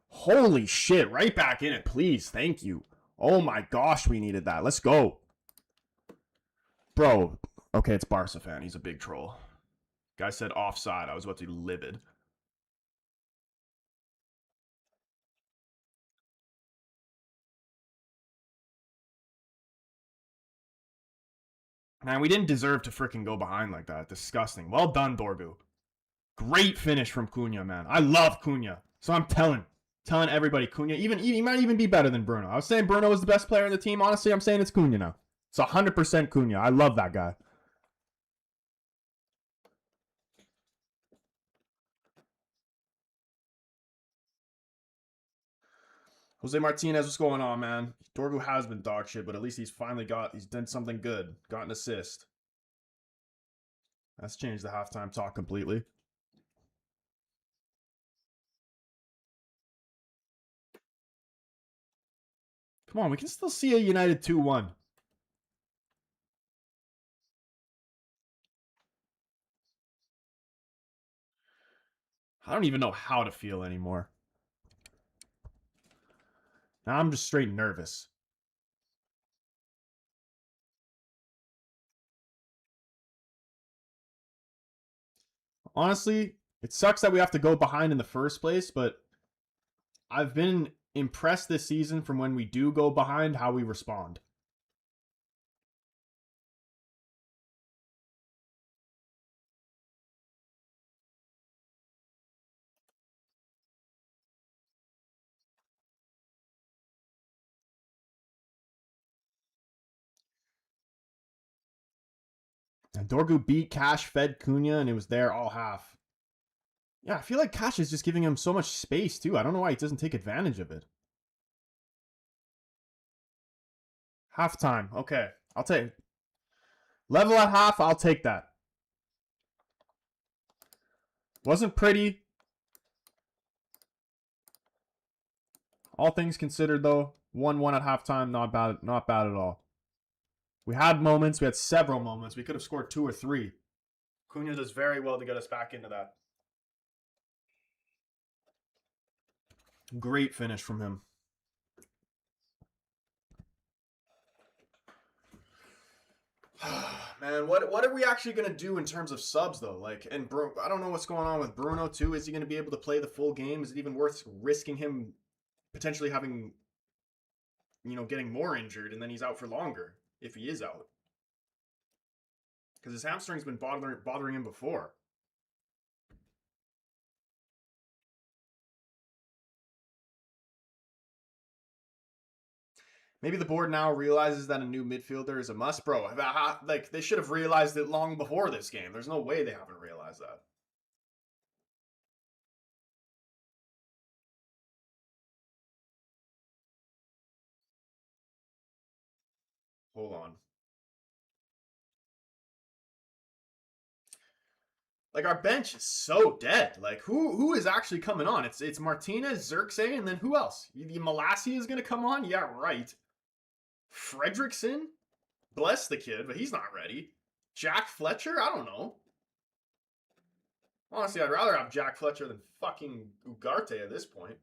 Holy shit. Right back in it, please. Thank you. Oh my gosh, we needed that. Let's go. Bro. Okay, it's Barca fan. He's a big troll. Guy said offside. I was about to be livid. Man, we didn't deserve to freaking go behind like that. Disgusting. Well done, Dorgu. Great finish from Cunha, man. I love Cunha. So I'm telling everybody, Cunha, he might even be better than Bruno. I was saying Bruno was the best player in the team. Honestly, I'm saying it's Cunha now. It's 100% Cunha. I love that guy. Jose Martinez, what's going on, man? Dorgu has been dog shit, but at least he's done something good. Got an assist. That's changed the halftime talk completely. Come on, we can still see a United 2-1. I don't even know how to feel anymore. Now I'm just straight nervous. Honestly, it sucks that we have to go behind in the first place, but I've been impressed this season from when we do go behind how we respond. And Dorgu beat Cash, fed Cunha, and it was there all half. Yeah, I feel like Cash is just giving him so much space, too. I don't know why he doesn't take advantage of it. Halftime. Okay. I'll take level at half. I'll take that. Wasn't pretty. All things considered, though, 1-1 at halftime. Not bad. Not bad at all. We had moments. We had several moments. We could have scored 2 or 3. Cunha does very well to get us back into that. Great finish from him. Man, what are we actually gonna do in terms of subs though? Like, and I don't know what's going on with Bruno too. Is he gonna be able to play the full game? Is it even worth risking him potentially having, getting more injured and then he's out for longer if he is out? Because his hamstring's been bothering him before. Maybe the board now realizes that a new midfielder is a must, bro. Like they should have realized it long before this game. There's no way they haven't realized that. Hold on. Like our bench is so dead. Like who is actually coming on? It's Martinez, Xerxes, and then who else? The Malassi is gonna come on? Yeah, right. Fredrickson? Bless the kid, but he's not ready. Jack Fletcher? I don't know. Honestly, I'd rather have Jack Fletcher than fucking Ugarte at this point.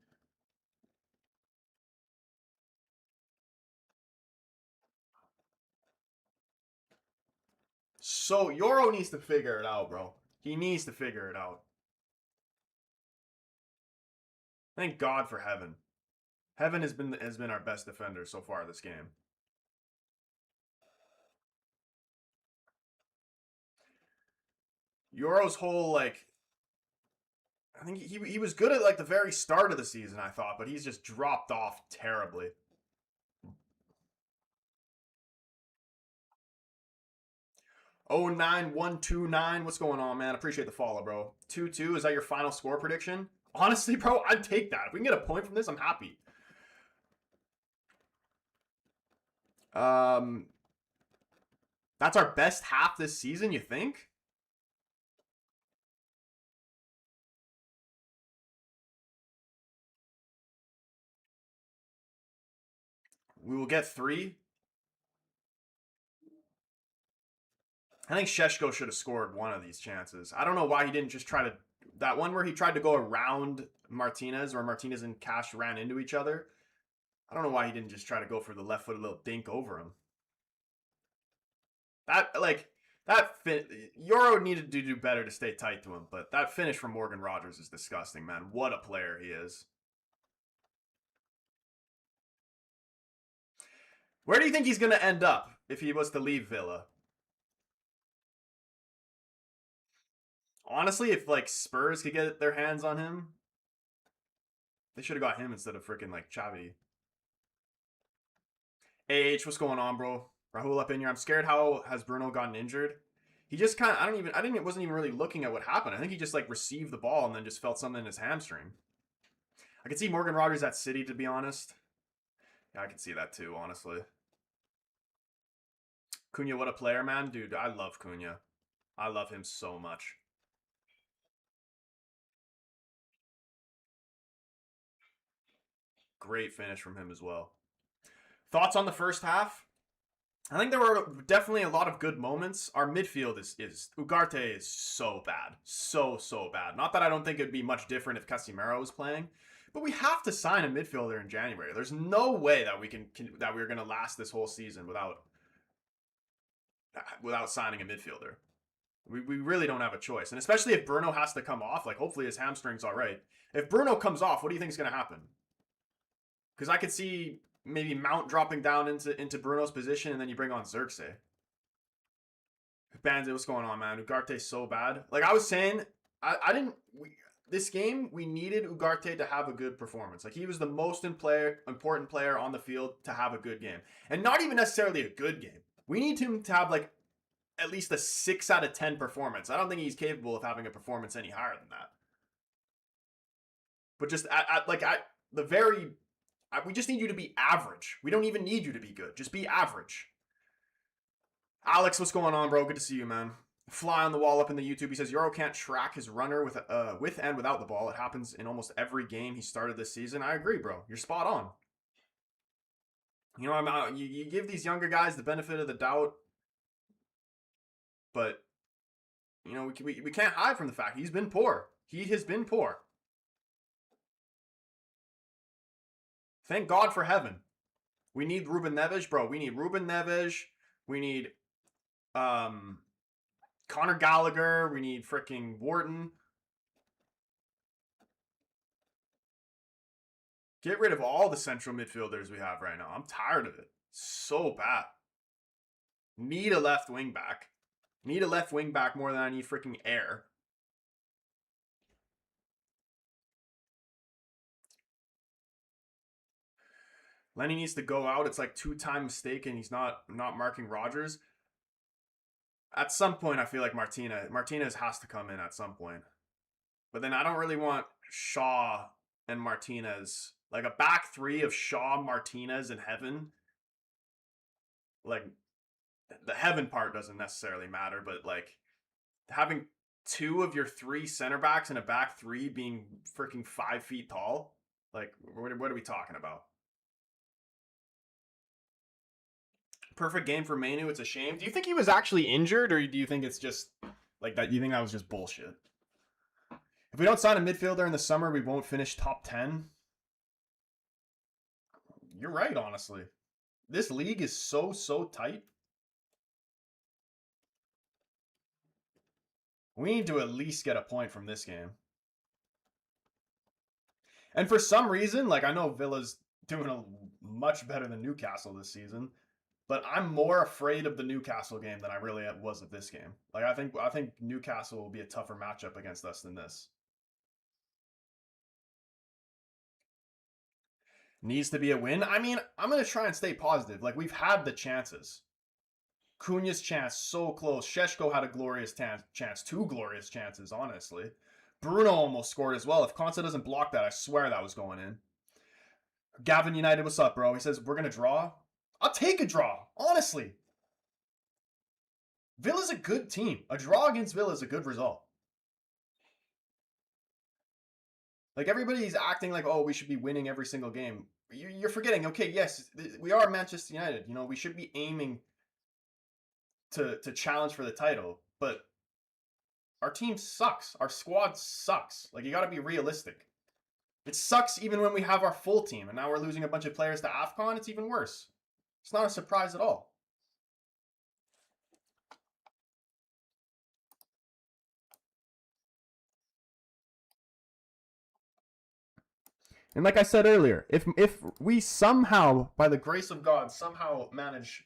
So Euro needs to figure it out, bro. He needs to figure it out. Thank God for Heaven. Heaven has been our best defender so far this game. Euro's whole like I think he was good at like the very start of the season, I thought, but he's just dropped off terribly. Oh 9129. What's going on, man? Appreciate the follow, bro. 2-2. Is that your final score prediction? Honestly, bro, I'd take that. If we can get a point from this, I'm happy. That's our best half this season, you think? We will get 3. I think Sheshko should have scored one of these chances. I don't know why he didn't just try to... That one where he tried to go around Martinez, or Martinez and Cash ran into each other. I don't know why he didn't just try to go for the left-footed little dink over him. Euro needed to do better to stay tight to him, but that finish from Morgan Rogers is disgusting, man. What a player he is. Where do you think he's going to end up if he was to leave Villa? Honestly, if like Spurs could get their hands on him, they should have got him instead of freaking like Xavi. AH, what's going on, bro? Rahul up in here. I'm scared how has Bruno gotten injured. He just kind of, wasn't even really looking at what happened. I think he just like received the ball and then just felt something in his hamstring. I could see Morgan Rogers at City, to be honest. Yeah, I can see that too, honestly. Cunha, what a player, man. Dude, I love Cunha. I love him so much. Great finish from him as well. Thoughts on the first half? I think there were definitely a lot of good moments. Our midfield is Ugarte is so bad. So bad. Not that I don't think it'd be much different if Casemiro was playing, but we have to sign a midfielder in January. There's no way that we're going to last this whole season without signing a midfielder. We really don't have a choice. And especially if Bruno has to come off, like hopefully his hamstring's all right. If Bruno comes off, what do you think is going to happen? Because I could see maybe Mount dropping down into Bruno's position, and then you bring on Xerxes. Bandit, what's going on, man? Ugarte's so bad. Like I was saying, this game, we needed Ugarte to have a good performance. Like he was the most important player on the field to have a good game. And not even necessarily a good game. We need him to have like at least a 6 out of 10 performance. I don't think he's capable of having a performance any higher than that. But just we just need you to be average. We don't even need you to be good. Just be average. Alex, what's going on, bro? Good to see you, man. Fly on the wall up in the YouTube. He says Euro can't track his runner with and without the ball. It happens in almost every game he started this season. I agree, bro. You're spot on. You know, you give these younger guys the benefit of the doubt, but you know we can't hide from the fact he's been poor. He has been poor. Thank God for Heaven. We need Ruben Neves, bro. We need Ruben Neves. We need Conor Gallagher. We need freaking Wharton. Get rid of all the central midfielders we have right now. I'm tired of it. So bad. Need a left wing back. Need a left wing back more than I need freaking air. Lenny needs to go out. It's like two-time mistake, and he's not marking Rogers. At some point, I feel like Martinez has to come in at some point. But then I don't really want Shaw and Martinez, like a back three of Shaw, Martinez, and Heaven. Like the Heaven part doesn't necessarily matter, but like having two of your three center backs in a back three being freaking 5 feet tall, like what are we talking about? Perfect game for Manu. It's a shame. Do you think he was actually injured, or do you think it's just like that? You think that was just bullshit? If we don't sign a midfielder in the summer, we won't finish top 10. You're right, honestly. This league is so tight. We need to at least get a point from this game. And for some reason, like I know Villa's doing much better than Newcastle this season, but I'm more afraid of the Newcastle game than I really was of this game. Like I think Newcastle will be a tougher matchup against us than this. Needs to be a win. I mean, I'm going to try and stay positive. Like we've had the chances. Cunha's chance, so close. Sheshko had a glorious chance. 2 glorious chances, honestly. Bruno almost scored as well. If Konsa doesn't block that, I swear that was going in. Gavin United, what's up, bro? He says, we're going to draw. I'll take a draw, honestly. Villa's a good team. A draw against Villa is a good result. Like, everybody's acting like, oh, we should be winning every single game. You're forgetting, okay, yes, we are Manchester United. You know, we should be aiming to challenge for the title, but our team sucks. Our squad sucks. Like, you got to be realistic. It sucks even when we have our full team, and now we're losing a bunch of players to AFCON. It's even worse. It's not a surprise at all. And like I said earlier, if we somehow, by the grace of God, somehow manage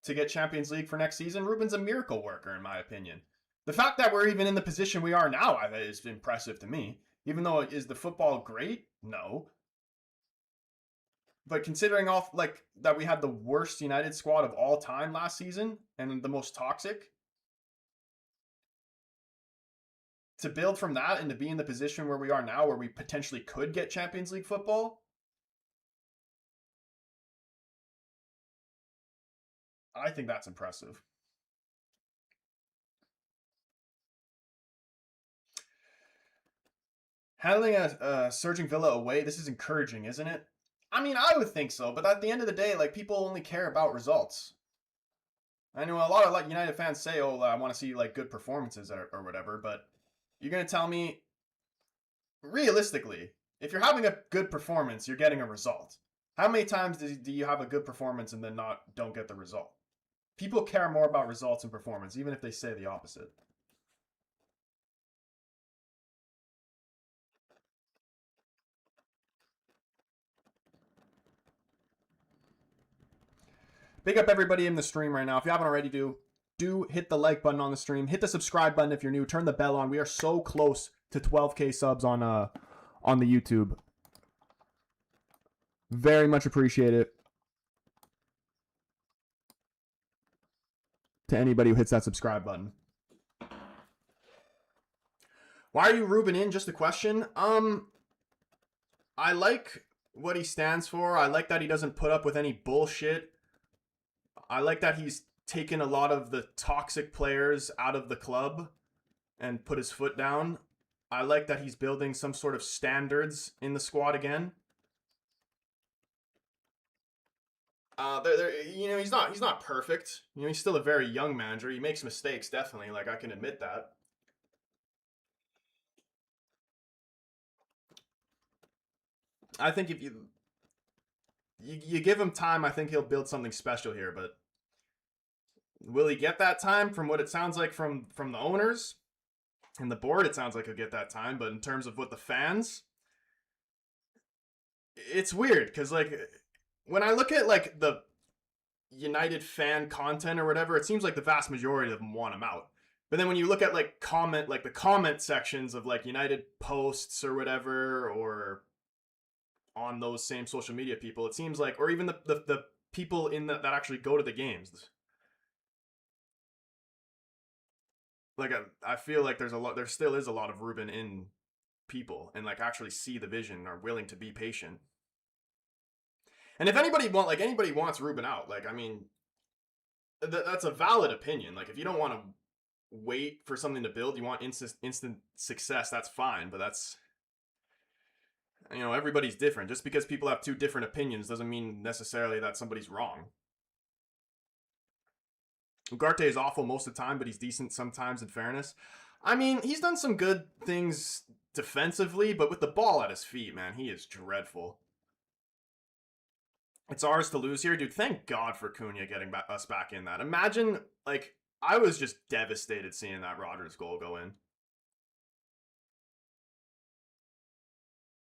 to get Champions League for next season, Ruben's a miracle worker, in my opinion. The fact that we're even in the position we are now is impressive to me. Even though, is the football great? No. But considering like that we had the worst United squad of all time last season and the most toxic, to build from that and to be in the position where we are now, where we potentially could get Champions League football, I think that's impressive. Handling a surging Villa away, this is encouraging, isn't it? I mean, I would think so, but at the end of the day, like, people only care about results. I know a lot of like United fans say, "Oh, I want to see like good performances or whatever," but you're gonna tell me, realistically, if you're having a good performance, you're getting a result. How many times do you have a good performance and then don't get the result? People care more about results and performance, even if they say the opposite. Big up everybody in the stream right now. If you haven't already, do hit the like button on the stream. Hit the subscribe button if you're new. Turn the bell on. We are so close to 12K subs on the YouTube. Very much appreciate it. To anybody who hits that subscribe button. Why are you Ruben in? Just a question. I like what he stands for. I like that he doesn't put up with any bullshit. I like that he's taken a lot of the toxic players out of the club and put his foot down. I like that he's building some sort of standards in the squad again. You know, he's not perfect. You know, he's still a very young manager. He makes mistakes, definitely. Like, I can admit that. I think if you give him time, I think he'll build something special here. But will he get that time? From what it sounds like from the owners and the board, it sounds like he'll get that time. But in terms of what the fans, it's weird because like when I look at like the United fan content or whatever, it seems like the vast majority of them want him out. But then when you look at like the comment sections of like United posts or whatever, or on those same social media people. It seems like, or even the people in that actually go to the games. Like I feel like there still is a lot of Ruben in people, and like actually see the vision and are willing to be patient. And if anybody wants Ruben out, like I mean, that's a valid opinion. Like if you don't want to wait for something to build, you want instant success, that's fine. But that's, everybody's different. Just because people have two different opinions doesn't mean necessarily that somebody's wrong. Ugarte is awful most of the time, but he's decent sometimes, in fairness. I mean, he's done some good things defensively, but with the ball at his feet, man, he is dreadful. It's ours to lose here. Dude, thank God for Cunha getting us back in that. Imagine, like, I was just devastated seeing that Rodgers goal go in.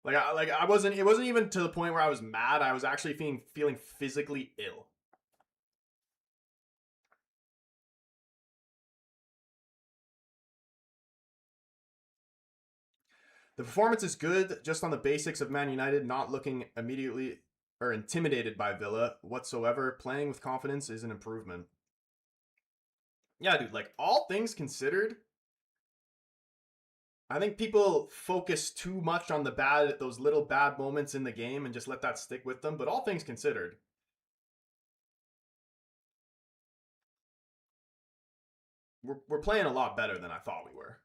I wasn't. It wasn't even to the point where I was mad. I was actually feeling physically ill. The performance is good, just on the basics of Man United not looking immediately or intimidated by Villa whatsoever. Playing with confidence is an improvement. Yeah, dude, like all things considered, I think people focus too much on those little bad moments in the game and just let that stick with them. But all things considered, we're playing a lot better than I thought we were.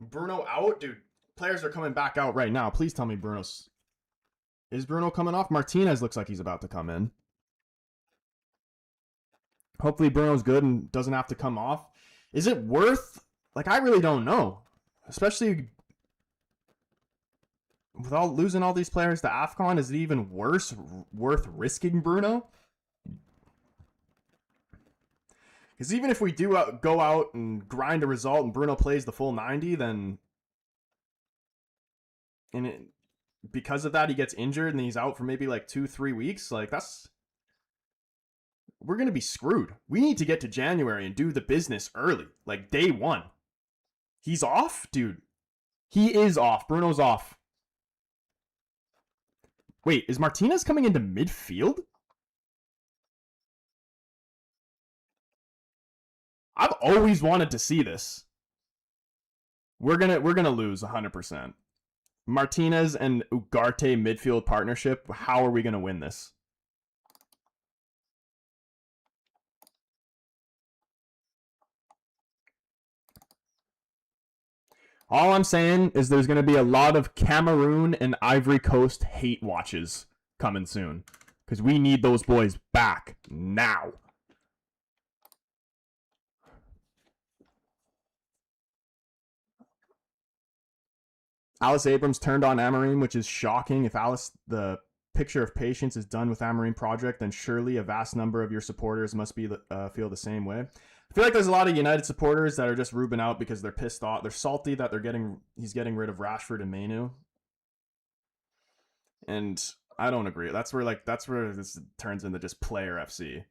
Bruno out, dude. Players are coming back out right now. Please tell me is Bruno coming off? Martinez looks like he's about to come in. Hopefully Bruno's good and doesn't have to come off. Is it worth? Like, I really don't know. Especially without losing all these players to AFCON, is it even worth risking Bruno? Because even if we do go out and grind a result and Bruno plays the full 90, then because of that he gets injured and he's out for maybe like 2-3 weeks. Like we're going to be screwed. We need to get to January and do the business early, like day one. He's off, dude. He is off. Bruno's off. Wait, is Martinez coming into midfield? I've always wanted to see this. We're gonna lose 100%. Martinez and Ugarte midfield partnership. How are we gonna win this? All I'm saying is there's going to be a lot of Cameroon and Ivory Coast hate watches coming soon. Because we need those boys back now. Alice Abrams turned on Amorim, which is shocking. If the picture of patience is done with Amorim project, then surely a vast number of your supporters must feel the same way. I feel like there's a lot of United supporters that are just Ruben out because they're pissed off. They're salty that he's getting rid of Rashford and Mainu. And I don't agree. That's where this turns into just player FC.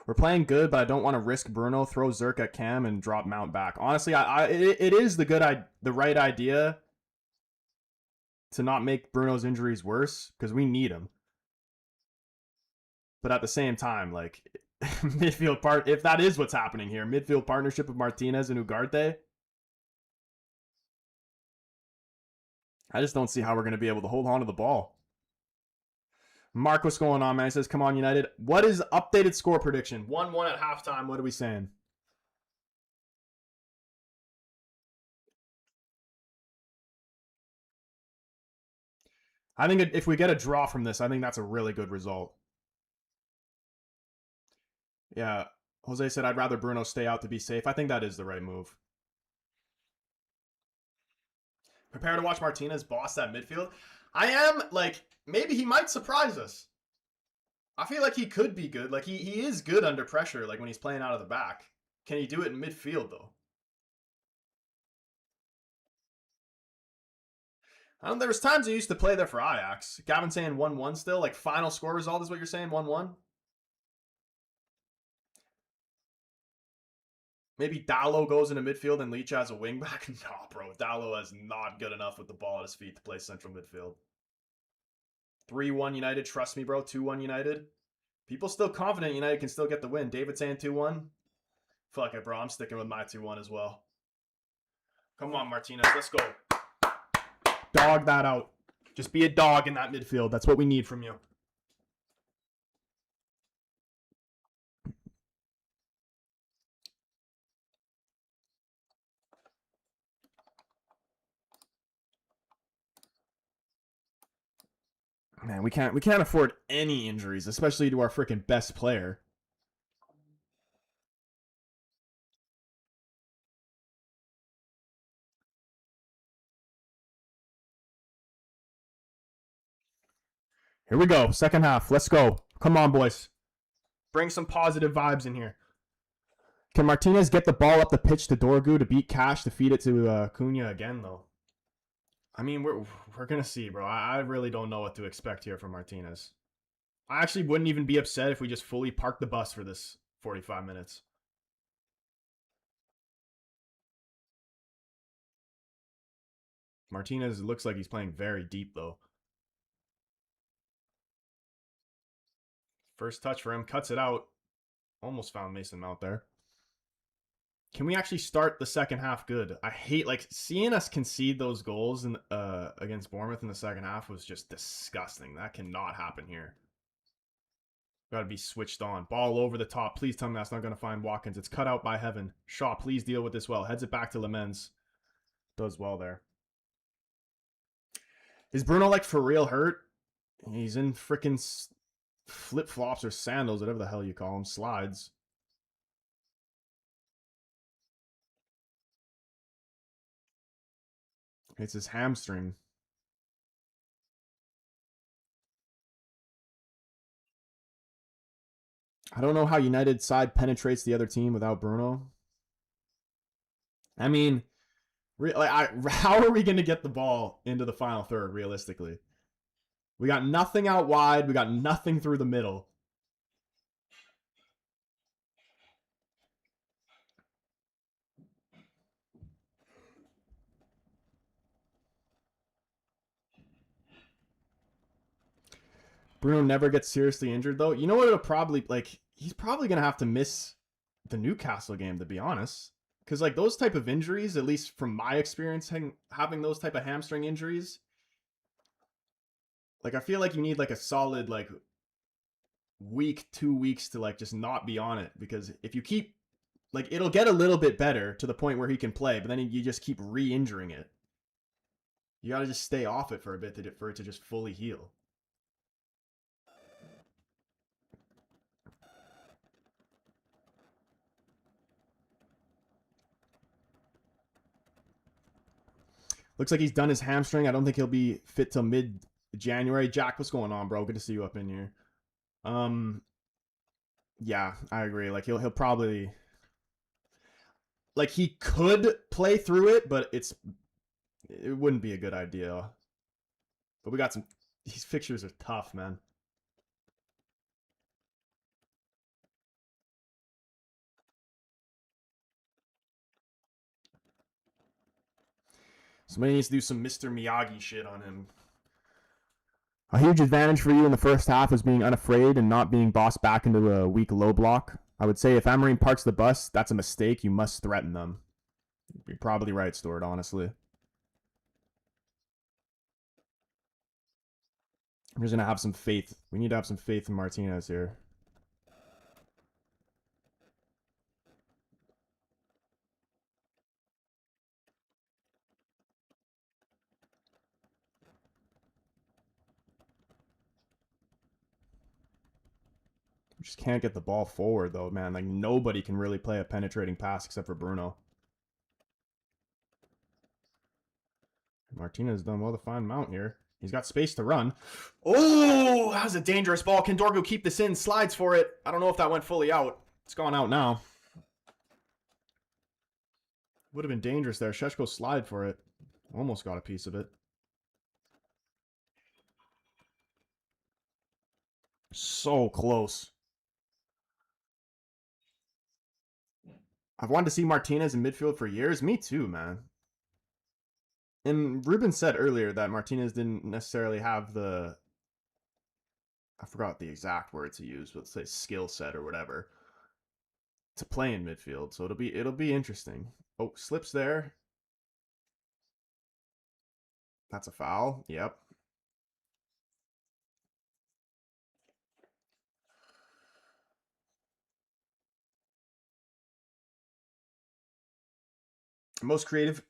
We're playing good, but I don't want to risk Bruno, throw Zerk at Cam, and drop Mount back. Honestly, it is the right idea to not make Bruno's injuries worse because we need him. But at the same time, like if that is what's happening here, midfield partnership of Martinez and Ugarte, I just don't see how we're going to be able to hold on to the ball. Mark, what's going on, man? He says, come on, United. What is updated score prediction? 1-1 at halftime. What are we saying? I think if we get a draw from this, I think that's a really good result. Yeah. Jose said, I'd rather Bruno stay out to be safe. I think that is the right move. Prepare to watch Martinez boss that midfield. I am, like, maybe he might surprise us. I feel like he could be good. Like, he is good under pressure, like when he's playing out of the back. Can he do it in midfield, though? There was times I used to play there for Ajax. Gavin saying 1-1 still. Like, final score result is what you're saying? 1-1? Maybe Dallo goes into midfield and Leach has a wingback. No, bro. Dallo is not good enough with the ball at his feet to play central midfield. 3-1 United. Trust me, bro. 2-1 United. People still confident United can still get the win. David saying 2-1. Fuck it, bro. I'm sticking with my 2-1 as well. Come on, Martinez. Let's go. Dog that out. Just be a dog in that midfield. That's what we need from you. Man, we can't afford any injuries, especially to our freaking best player. Here we go. Second half. Let's go. Come on, boys. Bring some positive vibes in here. Can Martinez get the ball up the pitch to Dorgu to beat Cash to feed it to Cunha again, though? I mean, we're going to see, bro. I really don't know what to expect here from Martinez. I actually wouldn't even be upset if we just fully parked the bus for this 45 minutes. Martinez looks like he's playing very deep, though. First touch for him. Cuts it out. Almost found Mason Mount there. Can we actually start the second half good? I hate, like, seeing us concede those goals in, against Bournemouth in the second half was just disgusting. That cannot happen here. Got to be switched on. Ball over the top. Please tell me that's not going to find Watkins. It's cut out by heaven. Shaw, please deal with this well. Heads it back to Lemens. Does well there. Is Bruno, like, for real hurt? He's in freaking flip-flops or sandals, whatever the hell you call them. Slides. It's his hamstring. I don't know how United side penetrates the other team without Bruno. I mean, how are we going to get the ball into the final third, realistically? We got nothing out wide. We got nothing through the middle. Bruno never gets seriously injured, though. You know what? It'll probably, like, he's probably going to have to miss the Newcastle game, to be honest. Because, like, those type of injuries, at least from my experience having those type of hamstring injuries, like, I feel like you need, like, a solid, like, week, 2 weeks to, like, just not be on it. Because if you keep, like, it'll get a little bit better to the point where he can play, but then you just keep re-injuring it. You got to just stay off it for a bit for it to just fully heal. Looks like he's done his hamstring. I don't think he'll be fit till mid-January. Jack, what's going on, bro? Good to see you up in here. Yeah, I agree. Like he'll probably, like, he could play through it, but it wouldn't be a good idea. But we got some. These fixtures are tough, man. Somebody needs to do some Mr. Miyagi shit on him. A huge advantage for you in the first half was being unafraid and not being bossed back into a weak low block. I would say if Amorim parks the bus, that's a mistake. You must threaten them. You're probably right, Stuart, honestly. I'm just going to have some faith. We need to have some faith in Martinez here. Just can't get the ball forward, though, man. Like, nobody can really play a penetrating pass except for Bruno. Martinez done well to find Mount here. He's got space to run. Oh, that was a dangerous ball. Can Dorgo keep this in? Slides for it. I don't know if that went fully out. It's gone out now. Would have been dangerous there. Sheshko slide for it. Almost got a piece of it. So close. I've wanted to see Martinez in midfield for years. Me too, man. And Ruben said earlier that Martinez didn't necessarily have the, I forgot the exact words he used, but let's say skill set or whatever to play in midfield. So it'll be interesting. Oh, slips there. That's a foul. Yep. Most creative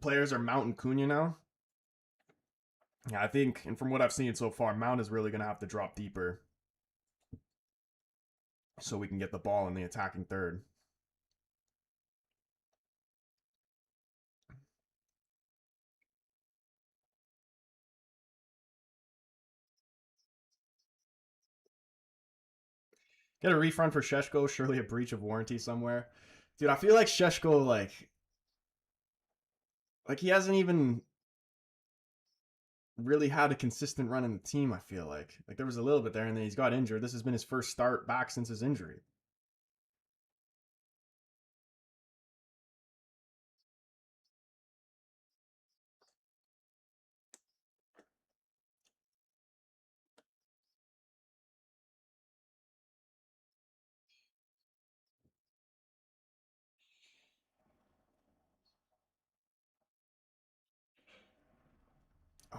players are Mount and Cunha now. Yeah, I think, and from what I've seen so far, Mount is really going to have to drop deeper so we can get the ball in the attacking third. Get a refund for Sheshko, surely a breach of warranty somewhere. Dude, I feel like Sheshko, like he hasn't even really had a consistent run in the team, I feel like. Like there was a little bit there and then he's got injured. This has been his first start back since his injury.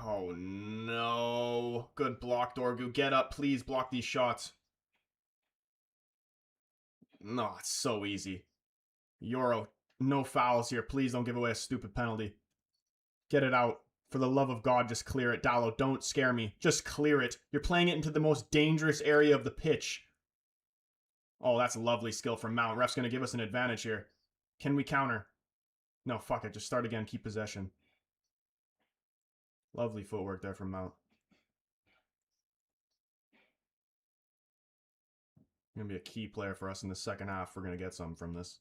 Oh no. Good block, Dorgu. Get up, please block these shots. No, it's so easy. Euro, no fouls here. Please don't give away a stupid penalty. Get it out. For the love of God, just clear it. Dallo, don't scare me. Just clear it. You're playing it into the most dangerous area of the pitch. Oh, that's a lovely skill from Mount. Ref's going to give us an advantage here. Can we counter? No, fuck it. Just start again. Keep possession. Lovely footwork there from Mount. Going to be a key player for us in the second half. We're going to get some from this.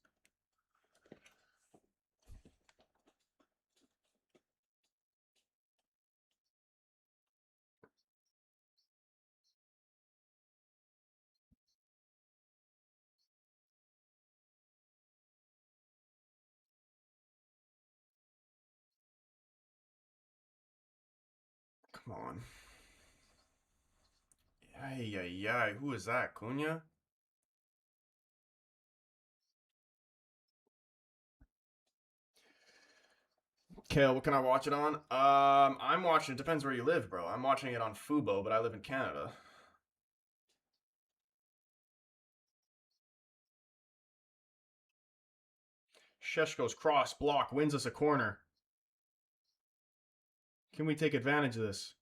Come on. Ay, ay, ay. Who is that? Cunha? Kale, what can I watch it on? I'm watching. It depends where you live, bro. I'm watching it on Fubo, but I live in Canada. Sheshko's cross block wins us a corner. Can we take advantage of this?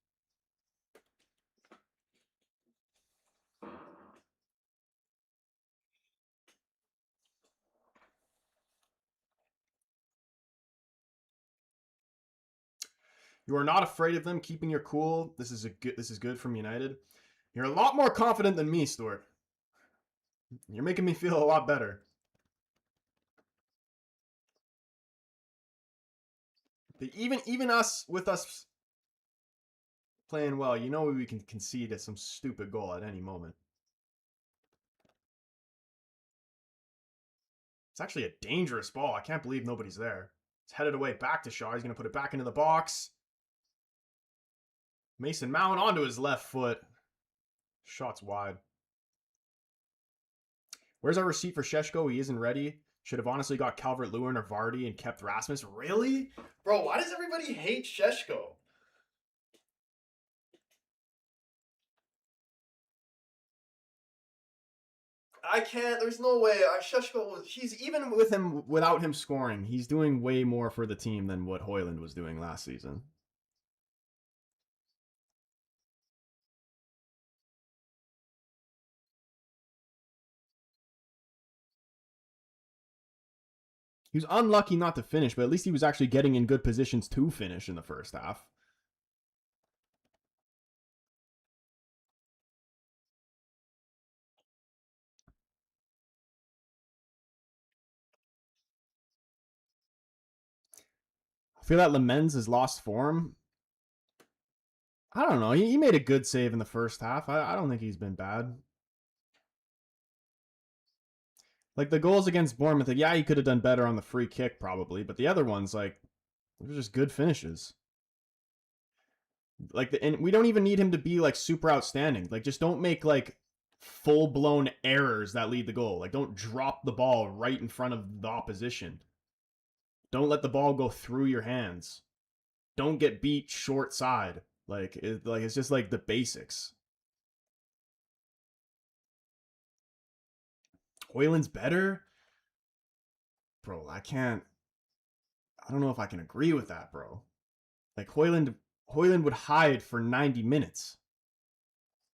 You are not afraid of them, keeping your cool. This is good from United. You're a lot more confident than me, Stuart. You're making me feel a lot better. But even us with us playing well, you know we can concede at some stupid goal at any moment. It's actually a dangerous ball. I can't believe nobody's there. It's headed away back to Shaw. He's going to put it back into the box. Mason Mount onto his left foot. Shots wide. Where's our receipt for Sheshko? He isn't ready. Should have honestly got Calvert-Lewin or Vardy and kept Rasmus. Really? Bro, why does everybody hate Sheshko? I can't. There's no way. Sheshko, he's even with him without him scoring, he's doing way more for the team than what Hojlund was doing last season. He was unlucky not to finish, but at least he was actually getting in good positions to finish in the first half. I feel that Lemens has lost form. I don't know. He made a good save in the first half. I don't think he's been bad. Like the goals against Bournemouth, like, yeah, he could have done better on the free kick probably, but the other ones, like, they're just good finishes. Like, and we don't even need him to be like super outstanding. Like, just don't make like full blown errors that lead the goal. Like, don't drop the ball right in front of the opposition. Don't let the ball go through your hands. Don't get beat short side. Like, it's just like the basics. Hojlund's better, bro. I don't know if I can agree with that, bro. Like Hojlund would hide for 90 minutes.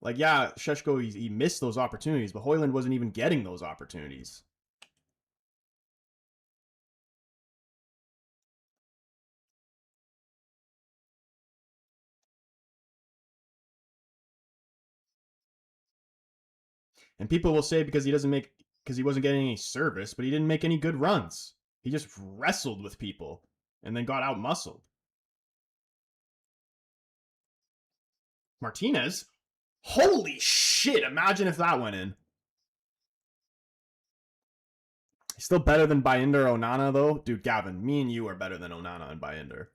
Like, yeah, Šeško, he missed those opportunities, but Hojlund wasn't even getting those opportunities. And people will say because he wasn't getting any service, but he didn't make any good runs. He just wrestled with people and then got out muscled. Martinez? Holy shit, imagine if that went in. He's still better than Binder or Onana, though. Dude, Gavin, me and you are better than Onana and Binder.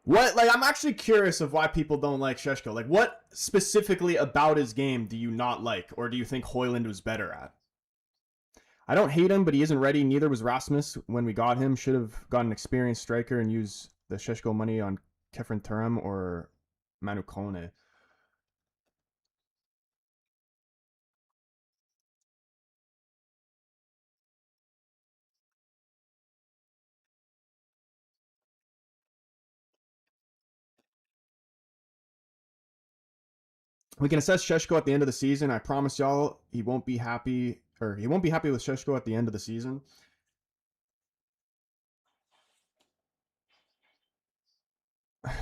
What, like, I'm actually curious of why people don't like Šeško. Like, what specifically about his game do you not like, or do you think Hojlund was better at? I don't hate him, but he isn't ready. Neither was Rasmus when we got him. Should have got an experienced striker and used the Šeško money on Kefren Turam or Manu Kone. We can assess Šeško at the end of the season. I promise y'all he won't be happy with Šeško at the end of the season.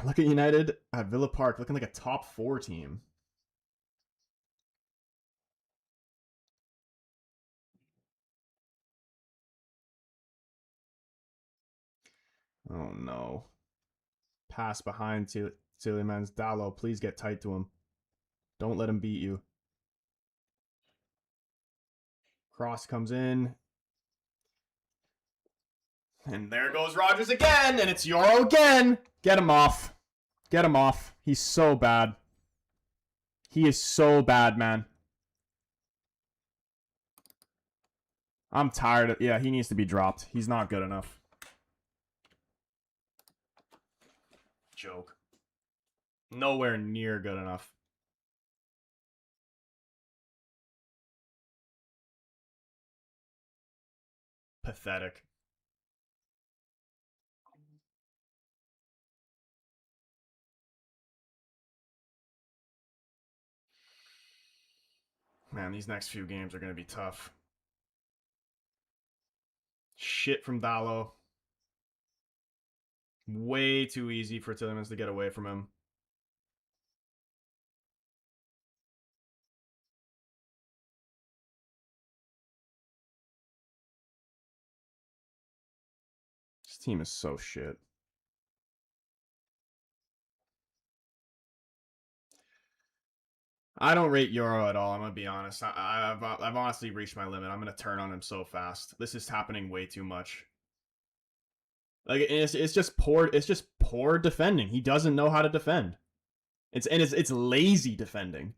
Look at United at Villa Park looking like a top 4 team. Oh no. Pass behind Tielemans. Dallo, please get tight to him. Don't let him beat you. Cross comes in. And there goes Rogers again, and it's Euro again. Get him off. Get him off. He's so bad. He is so bad, man. I'm tired of... Yeah, he needs to be dropped. He's not good enough. Joke. Nowhere near good enough. Pathetic. Man, these next few games are going to be tough. Shit from Dallo. Way too easy for Tielemans to get away from him. This team is so shit. I don't rate Euro at all. I'm gonna be honest. I've honestly reached my limit. I'm gonna turn on him so fast. This is happening way too much. Like it's just poor. It's just poor defending. He doesn't know how to defend. It's lazy defending.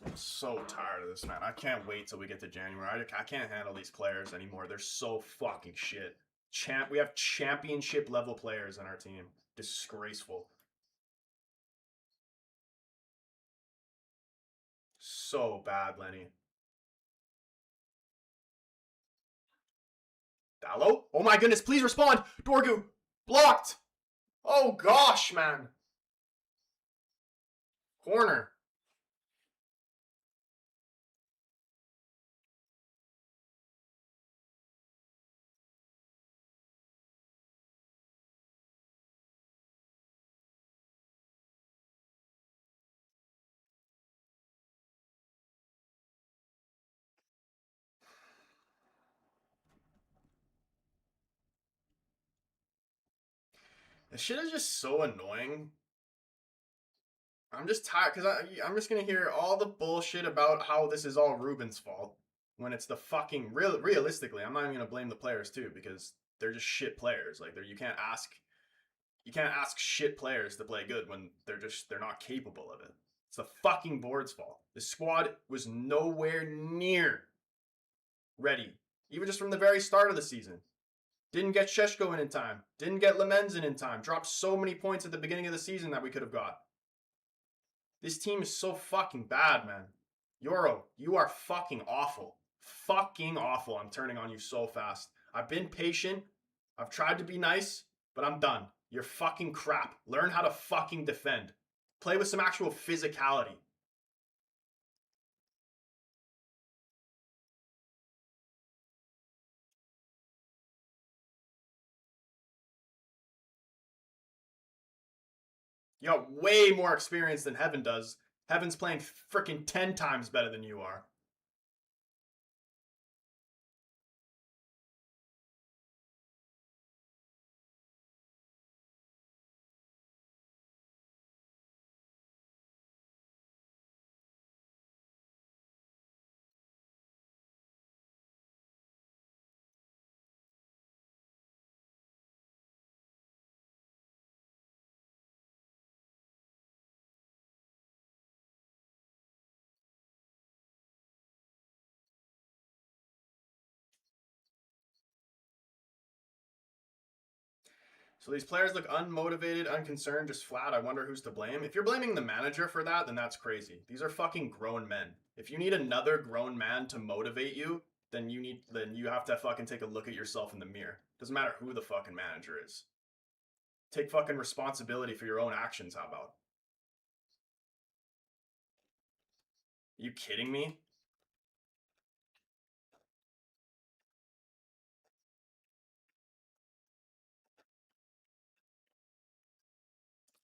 I'm so tired of this, man. I can't wait till we get to January. I can't handle these players anymore. They're so fucking shit. We have championship level players on our team. Disgraceful. So bad, Lenny. Dallo? Oh my goodness, please respond! Dorgu! Blocked! Oh gosh, man. Corner. This shit is just so annoying. I'm just tired because I'm just gonna hear all the bullshit about how this is all Ruben's fault when it's the fucking realistically. I'm not even gonna blame the players too because they're just shit players. Like you can't ask shit players to play good when they're not capable of it. It's the fucking board's fault. The squad was nowhere near ready, even just from the very start of the season. Didn't get Sheshko in time. Didn't get Lemens in time. Dropped so many points at the beginning of the season that we could have got. This team is so fucking bad, man. Euro, you are fucking awful. Fucking awful. I'm turning on you so fast. I've been patient. I've tried to be nice, but I'm done. You're fucking crap. Learn how to fucking defend. Play with some actual physicality. You got way more experience than Heaven does. Heaven's playing freaking 10 times better than you are. So these players look unmotivated, unconcerned, just flat. I wonder who's to blame. If you're blaming the manager for that, then that's crazy. These are fucking grown men. If you need another grown man to motivate you, then you have to fucking take a look at yourself in the mirror. Doesn't matter who the fucking manager is. Take fucking responsibility for your own actions, how about? Are you kidding me?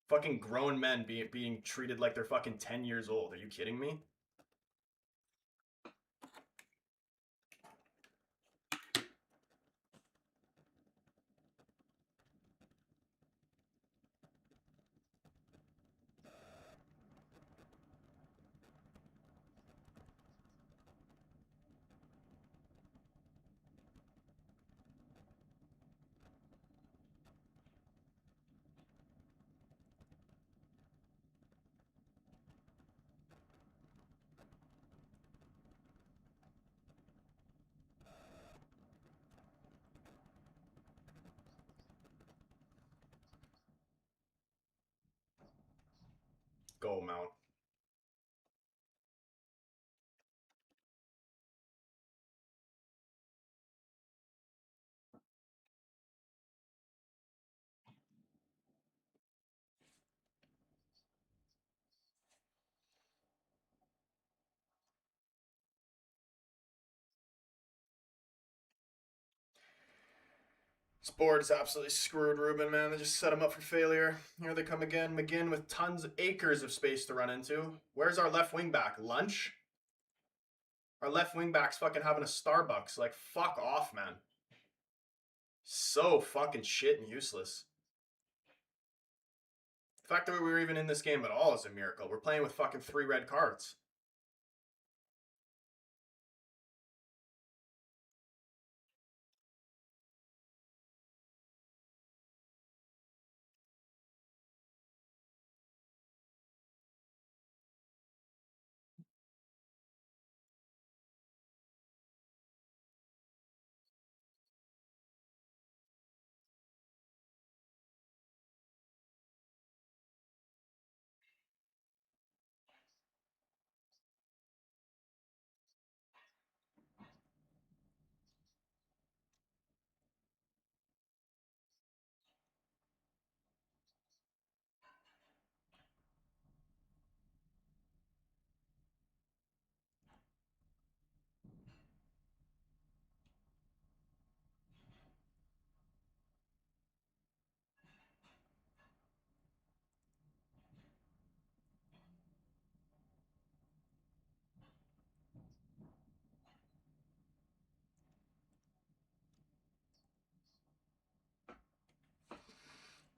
Fucking grown men being treated like they're fucking 10 years old. Are you kidding me? Go, Mount. This board is absolutely screwed, Ruben, man. They just set him up for failure. Here they come again. McGinn with tons of acres of space to run into. Where's our left wing back? Lunch? Our left wing back's fucking having a Starbucks. Like, fuck off, man. So fucking shit and useless. The fact that we were even in this game at all is a miracle. We're playing with fucking 3 red cards.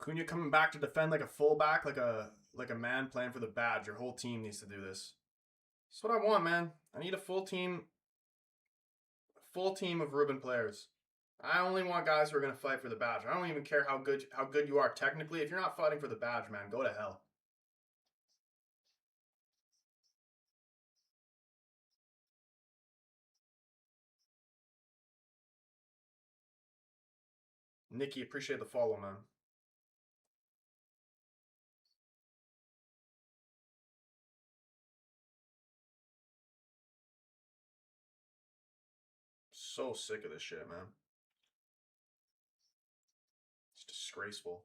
Cunha coming back to defend like a fullback, like a man playing for the badge. Your whole team needs to do this. That's what I want, man. I need a full team of Ruben players. I only want guys who are gonna fight for the badge. I don't even care how good you are technically. If you're not fighting for the badge, man, go to hell. Nikki, appreciate the follow, man. So sick of this shit, man. It's disgraceful.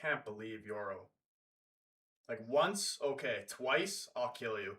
Can't believe Euro. Like once, okay. Twice, I'll kill you.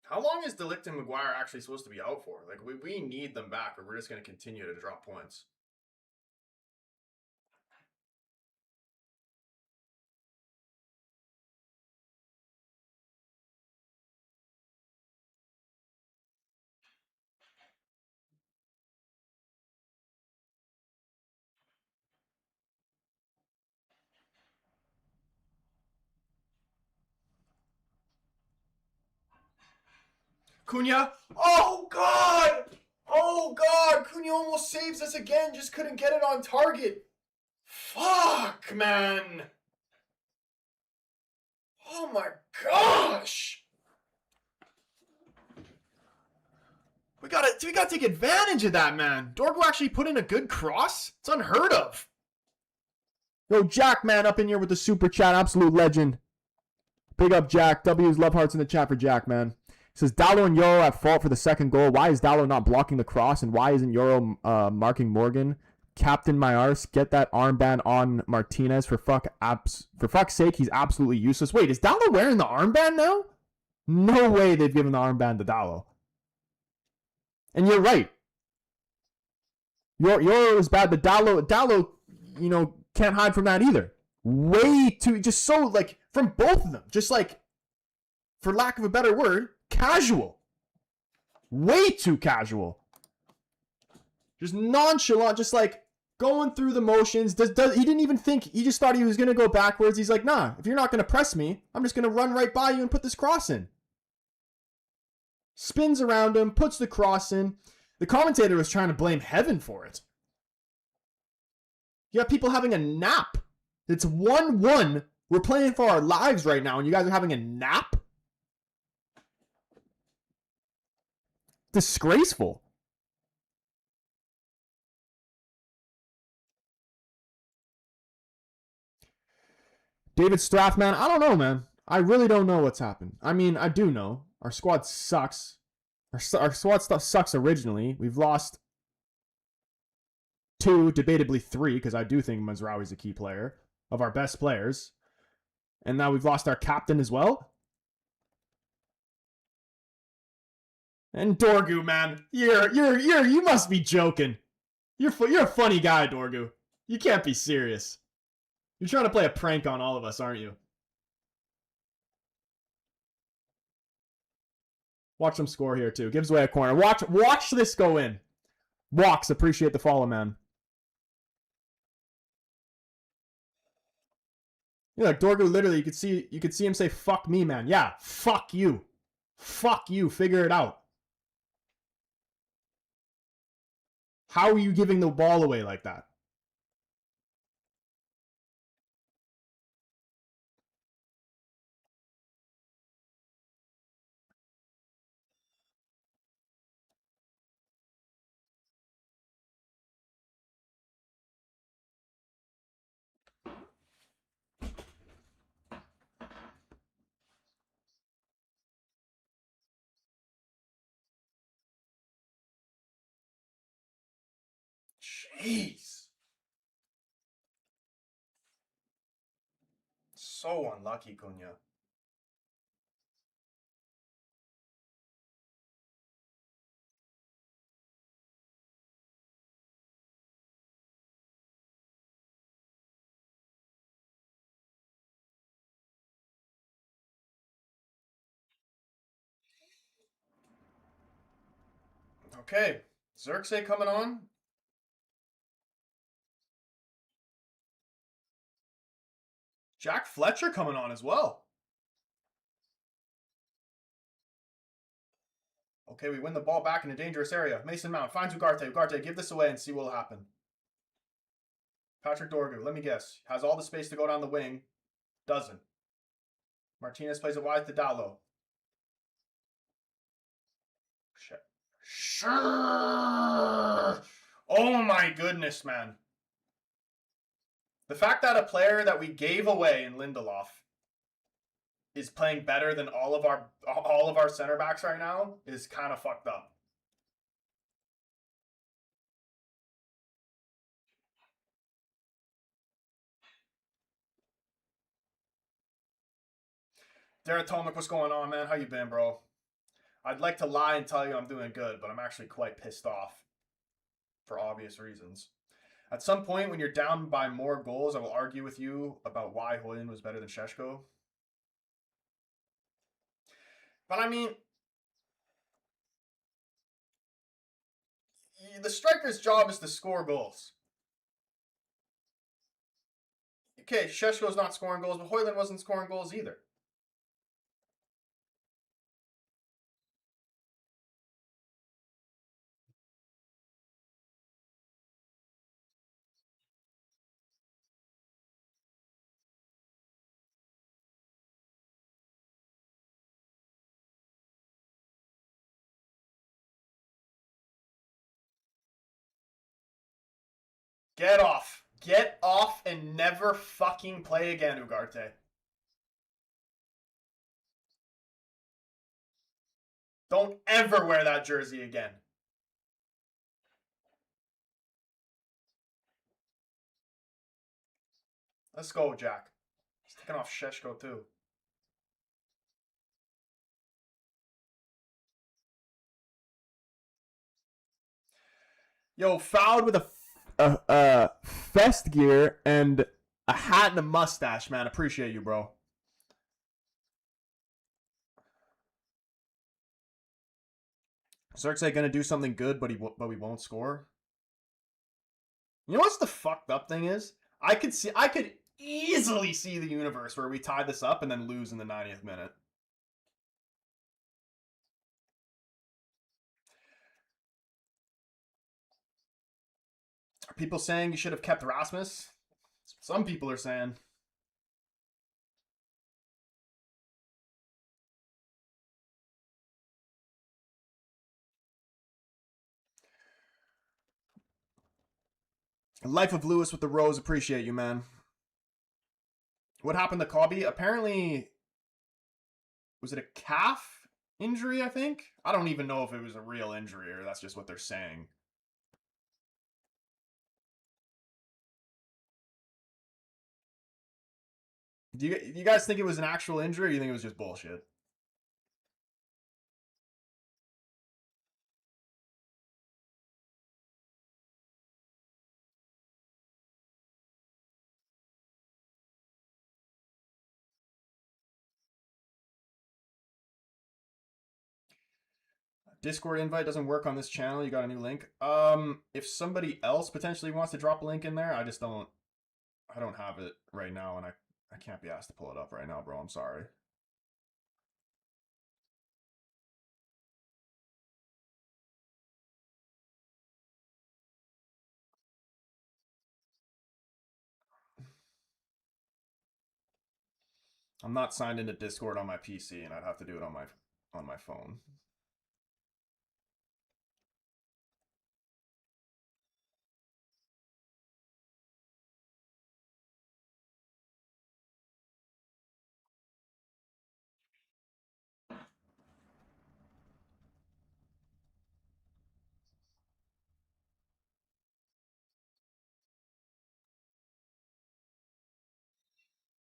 How long is De Ligt and Maguire actually supposed to be out for? Like, we need them back, or we're just going to continue to drop points. Cunha. Oh, God. Oh, God. Cunha almost saves us again. Just couldn't get it on target. Fuck, man. Oh, my gosh. We gotta take advantage of that, man. Dorgo actually put in a good cross. It's unheard of. Yo, Jack, man, up in here with the super chat. Absolute legend. Big up, Jack. W's love hearts in the chat for Jack, man. He says, Dallo and Euro at fault for the second goal. Why is Dallo not blocking the cross? And why isn't Euro marking Morgan? Captain my arse. Get that armband on Martinez. For fuck's sake, he's absolutely useless. Wait, is Dallo wearing the armband now? No way they've given the armband to Dallo. And you're right. Euro is bad, but Dallo, you know, can't hide from that either. Way too, just so, like, from both of them. Just, like, for lack of a better word, casual. Way too casual. Just nonchalant, just, like, going through the motions. He didn't even think, he just thought he was going to go backwards. He's like, nah, if you're not going to press me, I'm just going to run right by you and put this cross in. Spins around him, puts the cross in. The commentator was trying to blame heaven for it. You got people having a nap. It's 1-1. We're playing for our lives right now, and you guys are having a nap? Disgraceful. David Strathman, I don't know, man. I really don't know what's happened. I mean, I do know. Our squad sucks. Our squad stuff sucks originally. We've lost 2, debatably 3, because I do think Mazraoui's a key player, of our best players. And now we've lost our captain as well. And Dorgu, man, you must be joking. You're a funny guy, Dorgu. You can't be serious. You're trying to play a prank on all of us, aren't you? Watch them score here too. Gives away a corner. Watch this go in. Walks, appreciate the follow, man. You know, like Dorgu literally, you could see him say, fuck me, man. Yeah, fuck you. Fuck you. Figure it out. How are you giving the ball away like that? Jeez. So unlucky, Cunha. Okay. Xerxes coming on. Jack Fletcher coming on as well. Okay, we win the ball back in a dangerous area. Mason Mount finds Ugarte. Ugarte, give this away and see what will happen. Patrick Dorgu, let me guess. Has all the space to go down the wing. Doesn't. Martinez plays it wide to Dallo. Shit. Sure. Oh my goodness, man. The fact that a player that we gave away in Lindelof is playing better than all of our center backs right now is kind of fucked up. Derek Tomic, what's going on, man? How you been, bro? I'd like to lie and tell you I'm doing good, but I'm actually quite pissed off for obvious reasons. At some point, when you're down by more goals, I will argue with you about why hojlund was better than Šeško. But I mean, the striker's job is to score goals. Okay, Šeško's not scoring goals, but hojlund wasn't scoring goals either. Get off. Get off and never fucking play again, Ugarte. Don't ever wear that jersey again. Let's go, Jack. He's taking off Šeško too. Yo, fouled with a fest gear and a hat and a mustache, man. Appreciate you, bro. Xerxes gonna do something good, but we won't score. You know what's the fucked up thing is? I could easily see the universe where we tie this up and then lose in the 90th minute. Are people saying you should have kept Rasmus? Some people are saying. Life of Lewis with the rose. Appreciate you, man. What happened to Cobby? Apparently, was it a calf injury, I think? I don't even know if it was a real injury or that's just what they're saying. Do you guys think it was an actual injury or do you think it was just bullshit? Discord invite doesn't work on this channel. You got a new link. If somebody else potentially wants to drop a link in there, I don't have it right now, and I can't be asked to pull it up right now, bro. I'm sorry. I'm not signed into Discord on my PC, and I'd have to do it on my phone.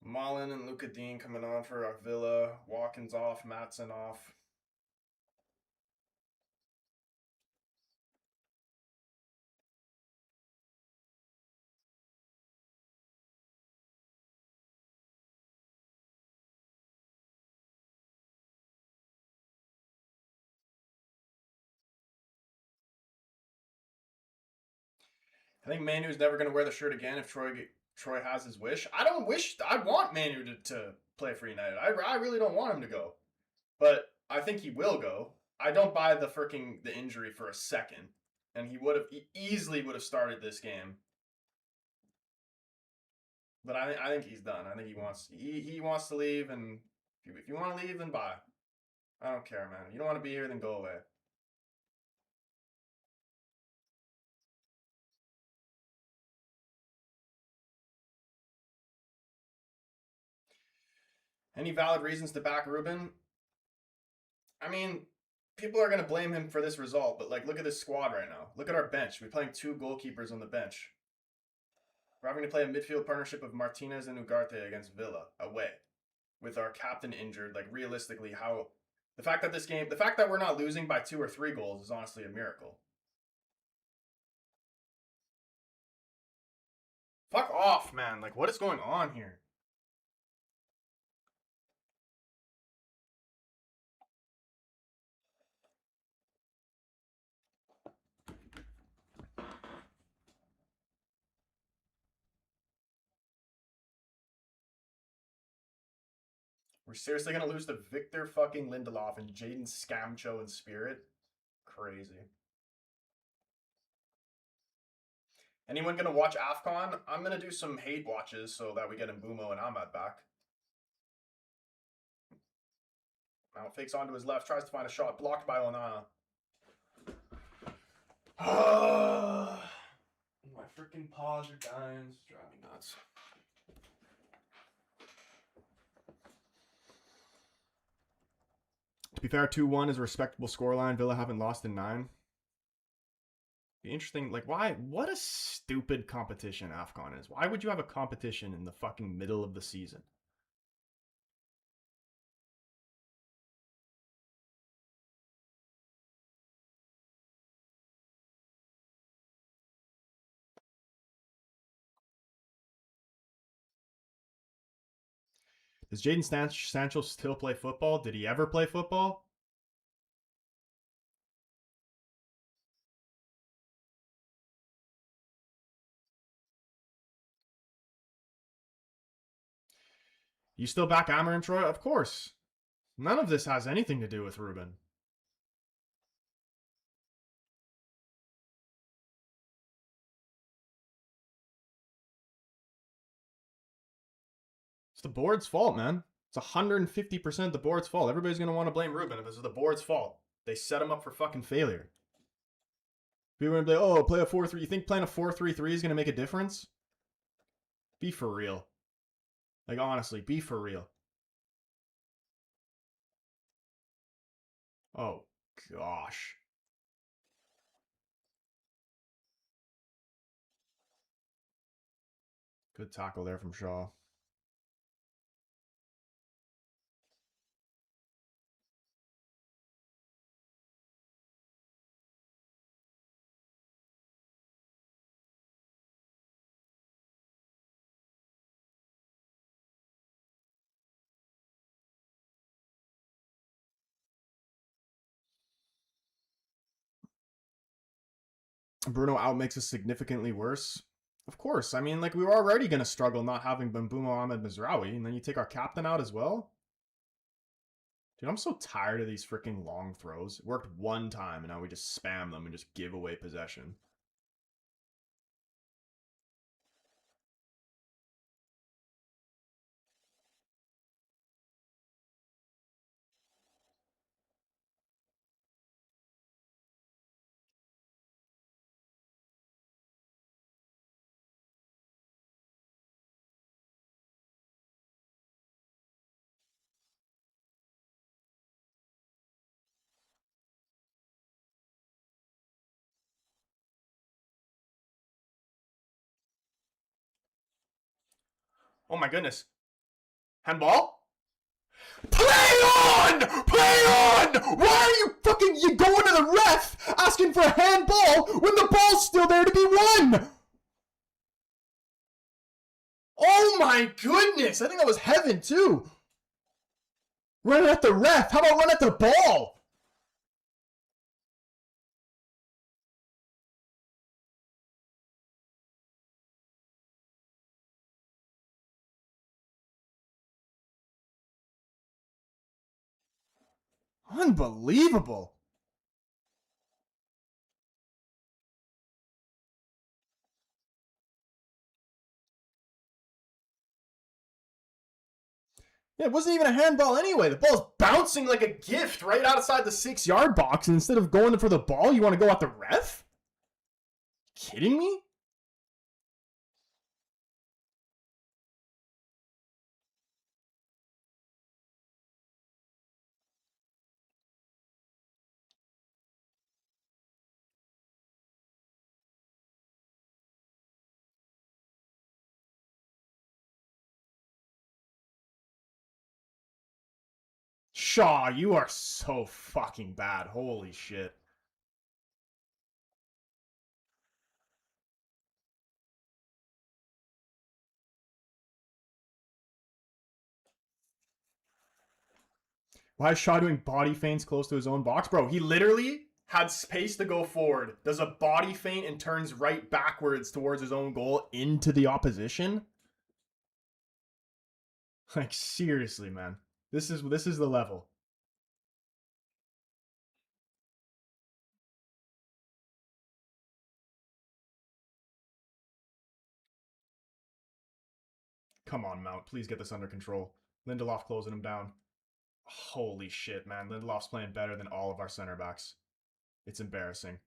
Mullen and Luka Dean coming on for our Villa. Watkins off, Matson off. I think Manu's never going to wear the shirt again if Troy has his wish. I don't wish. I want Manu to play for United. I really don't want him to go, but I think he will go. I don't buy the injury for a second, and he easily would have started this game. But I think he's done. I think he wants to leave, and if you want to leave, then bye. I don't care, man. You don't want to be here, then go away. Any valid reasons to back Ruben? I mean, people are going to blame him for this result, but like, look at this squad right now. Look at our bench. We're playing two goalkeepers on the bench. We're having to play a midfield partnership of Martinez and Ugarte against Villa away, with our captain injured. Like, realistically, how the fact that we're not losing by 2 or 3 goals is honestly a miracle. Fuck off, man. Like, what is going on here? We're seriously gonna lose to Victor fucking Lindelof and Jaden Scamcho in Spirit? Crazy. Anyone gonna watch AFCON? I'm gonna do some hate watches so that we get Mbumo and Ahmad back. Now fakes onto his left, tries to find a shot, blocked by Onana. My freaking paws are dying. It's driving me nuts. To be fair, 2-1 is a respectable scoreline. Villa haven't lost in 9. Be interesting, like, why? What a stupid competition AFCON is. Why would you have a competition in the fucking middle of the season? Does Jaden Sancho still play football? Did he ever play football? You still back Ammer and Troy? Of course. None of this has anything to do with Ruben. It's the board's fault, man. It's 150% the board's fault. Everybody's going to want to blame Ruben if this is the board's fault. They set him up for fucking failure. People are going to be like, oh, play a 4-3. You think playing a 4-3-3 is going to make a difference? Be for real. Like, honestly, be for real. Oh, gosh. Good tackle there from Shaw. Bruno out makes us significantly worse. Of course. I mean, like, we were already going to struggle not having Bambumo Ahmed Mizraoui, and then you take our captain out as well? Dude, I'm so tired of these freaking long throws. It worked one time, and now we just spam them and just give away possession. Oh my goodness. Handball? Play on! Play on! Why are you going to the ref asking for a handball when the ball's still there to be won? Oh my goodness! I think that was heaven too. Run at the ref. How about run at the ball? Unbelievable. Yeah, it wasn't even a handball anyway. The ball's bouncing like a gift right outside the 6-yard box, and instead of going for the ball, you want to go at the ref? Kidding me? Shaw, you are so fucking bad. Holy shit. Why is Shaw doing body feints close to his own box? Bro, he literally had space to go forward, does a body feint and turns right backwards towards his own goal into the opposition? Like, seriously, man. This is the level. Come on, Mount. Please get this under control. Lindelof closing him down. Holy shit, man. Lindelof's playing better than all of our center backs. It's embarrassing.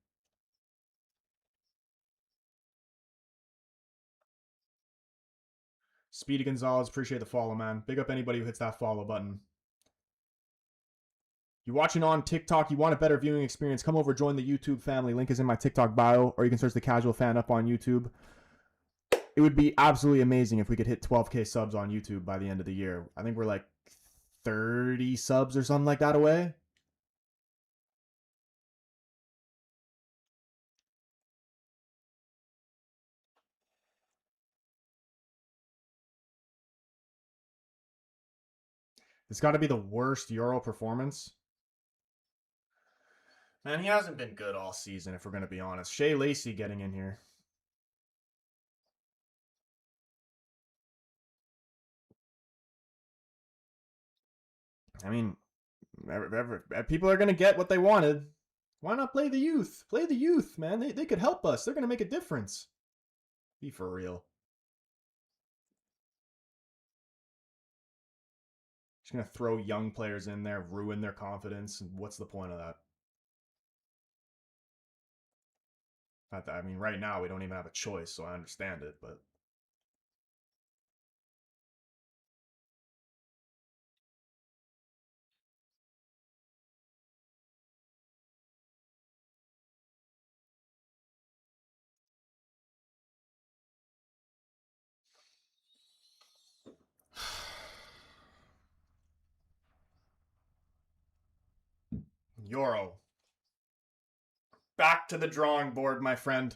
Speedy Gonzalez, appreciate the follow, man. Big up anybody who hits that follow button. You're watching on TikTok, you want a better viewing experience, come over, join the YouTube family. Link is in my TikTok bio, or you can search the Casual Fan up on YouTube. It would be absolutely amazing if we could hit 12K subs on YouTube by the end of the year. I think we're like 30 subs or something like that away. It's got to be the worst Euro performance. Man, he hasn't been good all season, if we're going to be honest. Shea Lacey getting in here. I mean, people are going to get what they wanted. Why not play the youth? Play the youth, man. They could help us. They're going to make a difference. Be for real. Just going to throw young players in there, ruin their confidence. What's the point of that? I mean, right now we don't even have a choice, so I understand it, but... Euro. Back to the drawing board, my friend.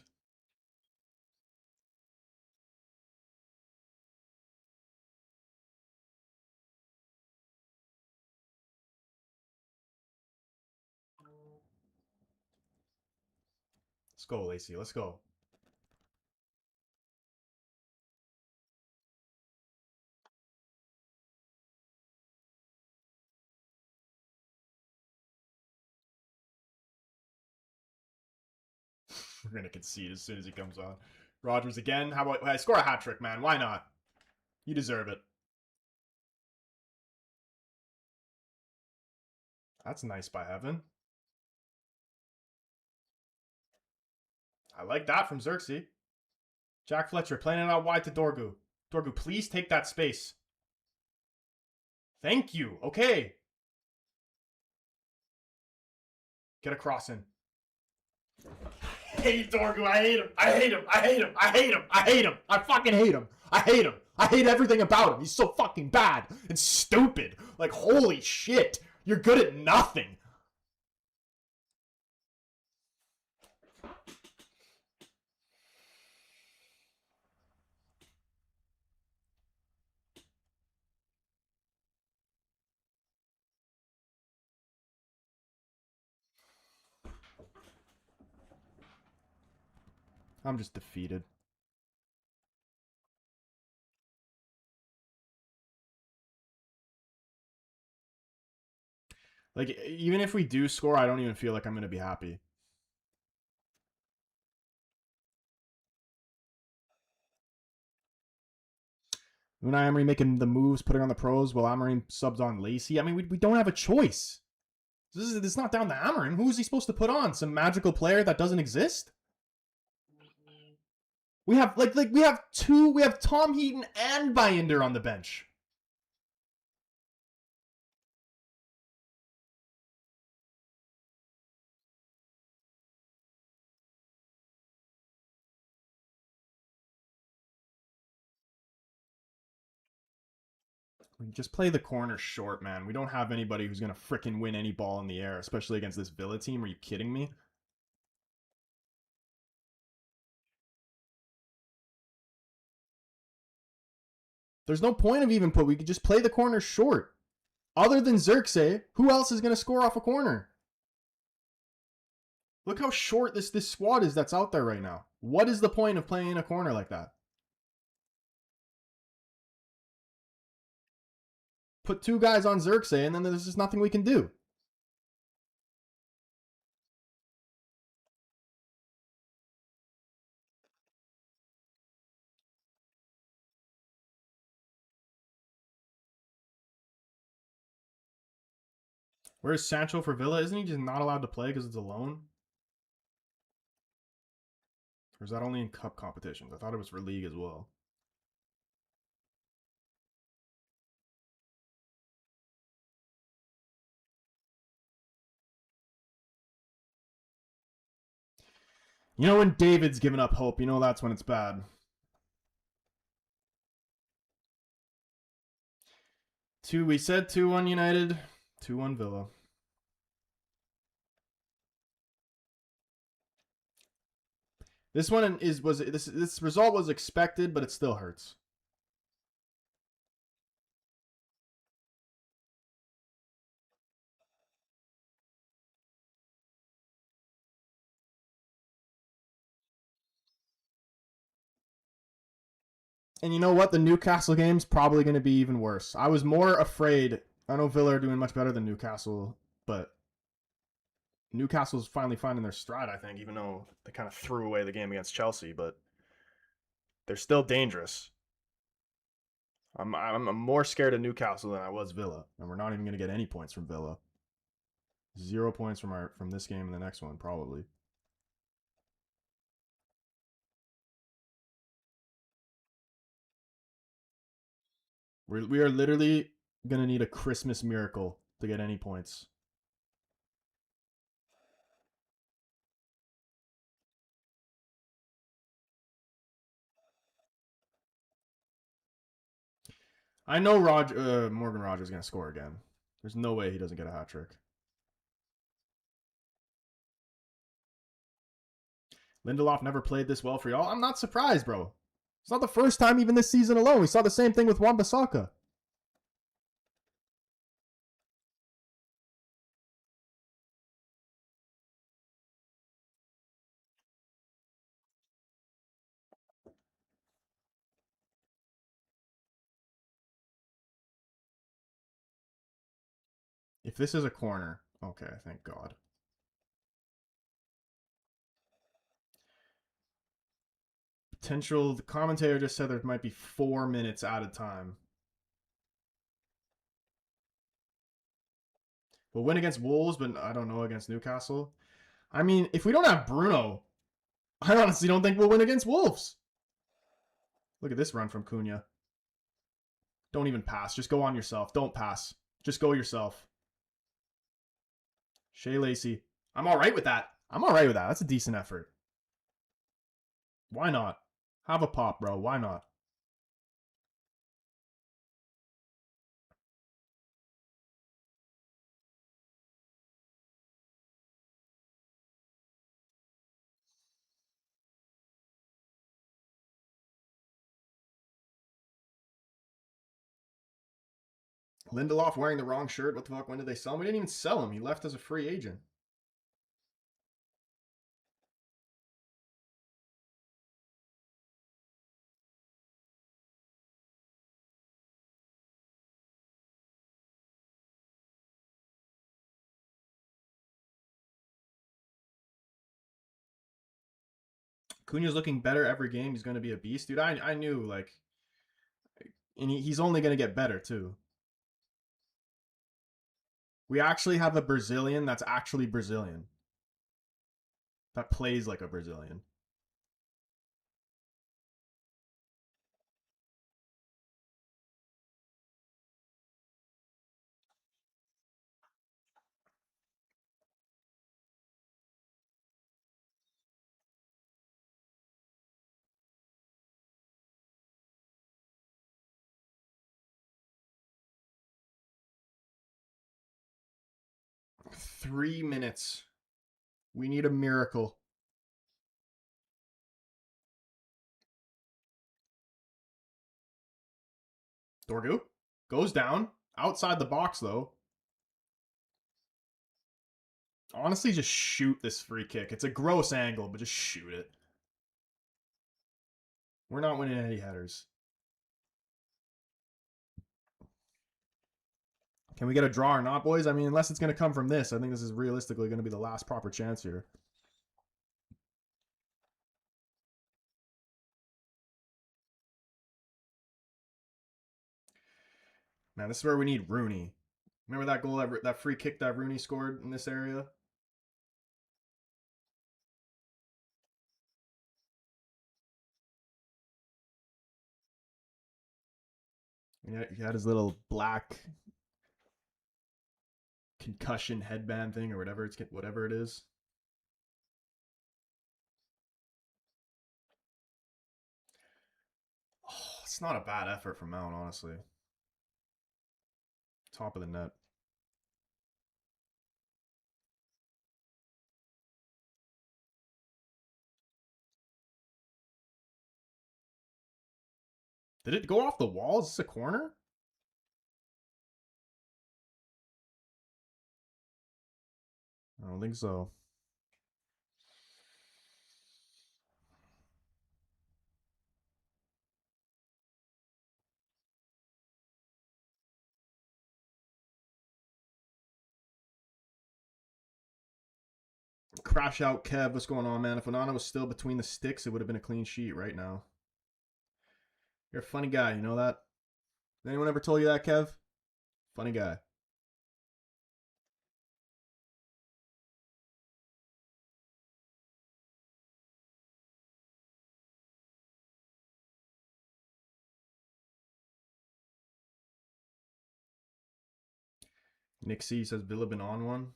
Let's go, Lacey. Let's go. We're going to concede as soon as he comes on. Rogers again. How about... I score a hat trick, man. Why not? You deserve it. That's nice by Heaven. I like that from Xerxes. Jack Fletcher playing it out wide to Dorgu. Dorgu, please take that space. Thank you. Okay. Get a cross in. I hate Dorgu. I hate him. I hate him. I hate him. I hate him. I hate him. I fucking hate him. I hate him. I hate everything about him. He's so fucking bad and stupid. Like, holy shit. You're good at nothing. I'm just defeated. Like, even if we do score, I don't even feel like I'm going to be happy. Unai Emery making the moves, putting on the pros, while Amorim subs on Lacey. I mean, we don't have a choice. This is not down to Amorim. Who is he supposed to put on? Some magical player that doesn't exist? We have we have Tom Heaton and Binder on the bench. Just play the corner short, man. We don't have anybody who's gonna fricking win any ball in the air, especially against this Villa team. Are you kidding me? There's no point of even put. We could just play the corner short. Other than Xerxes, who else is gonna score off a corner? Look how short this squad is that's out there right now. What is the point of playing in a corner like that? Put two guys on Xerxes, and then there's just nothing we can do. Where's Sancho for Villa? Isn't he just not allowed to play because it's a loan? Or is that only in cup competitions? I thought it was for league as well. You know when David's given up hope, you know that's when it's bad. We said 2-1 United, 2-1 Villa. This one this result was expected, but it still hurts. And you know what? The Newcastle game's probably going to be even worse. I was more afraid. I know Villa are doing much better than Newcastle, but Newcastle's finally finding their stride, I think, even though they kind of threw away the game against Chelsea, but they're still dangerous. I'm more scared of Newcastle than I was Villa, and we're not even going to get any points from Villa. 0 points from this game and the next one, probably. We are literally going to need a Christmas miracle to get any points. I know Morgan Rogers is going to score again. There's no way he doesn't get a hat trick. Lindelof never played this well for y'all. I'm not surprised, bro. It's not the first time even this season alone. We saw the same thing with Wan-Bissaka. If this is a corner, okay, thank God. The commentator just said there might be 4 minutes out of time. We'll win against Wolves, but I don't know against Newcastle. I mean, if we don't have Bruno, I honestly don't think we'll win against Wolves. Look at this run from Cunha. Don't even pass. Just go on yourself. Don't pass. Just go yourself. Shea Lacey. I'm all right with that. That's a decent effort. Why not? Have a pop, bro. Why not? Lindelof wearing the wrong shirt. What the fuck? When did they sell him? We didn't even sell him. He left as a free agent. Cunha's looking better every game. He's going to be a beast, dude. I knew, like, and he's only going to get better too. We actually have a Brazilian that's actually Brazilian. That plays like a Brazilian. Three minutes. We need a miracle. Dorgu goes down. Outside the box, though. Honestly, just shoot this free kick. It's a gross angle, but just shoot it. We're not winning any headers. Can we get a draw or not, boys? I mean, unless it's going to come from this, I think this is realistically going to be the last proper chance here. Man, this is where we need Rooney. Remember that goal, that free kick that Rooney scored in this area? Yeah, he had his little black concussion headband thing or whatever it is. Oh, it's not a bad effort from Mount, honestly. Top of the net. Did it go off the wall? Is this a corner? I don't think so. Crash out, Kev. What's going on, man? If Onana was still between the sticks, it would have been a clean sheet right now. You're a funny guy, you know that? Anyone ever told you that, Kev? Funny guy. Nick C says Villa been on one.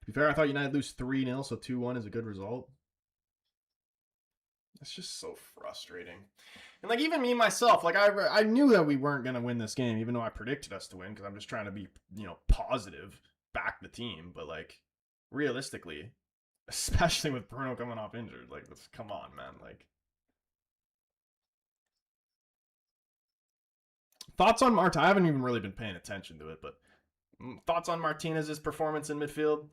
To be fair, I thought United lose 3-0, so 2-1 is a good result. It's just so frustrating. And like even me myself, like I knew that we weren't gonna win this game, even though I predicted us to win, because I'm just trying to be, positive, back the team. But like realistically, especially with Bruno coming off injured, like let's come on, man. Like thoughts on Marta? I haven't even really been paying attention to it, but thoughts on Martinez's performance in midfield?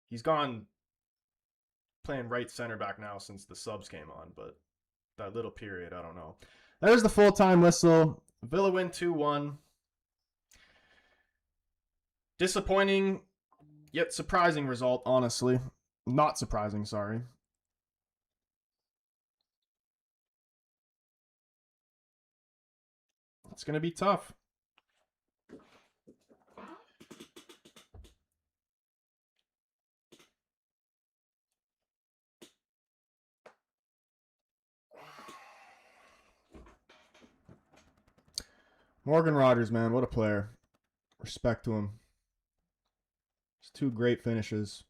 He's gone playing right center back now since the subs came on, but that little period, I don't know. There's the full time whistle. Villa win 2-1. Disappointing yet surprising result, honestly. Not surprising, sorry. It's going to be tough. Morgan Rogers, man, what a player. Respect to him. It's two great finishes.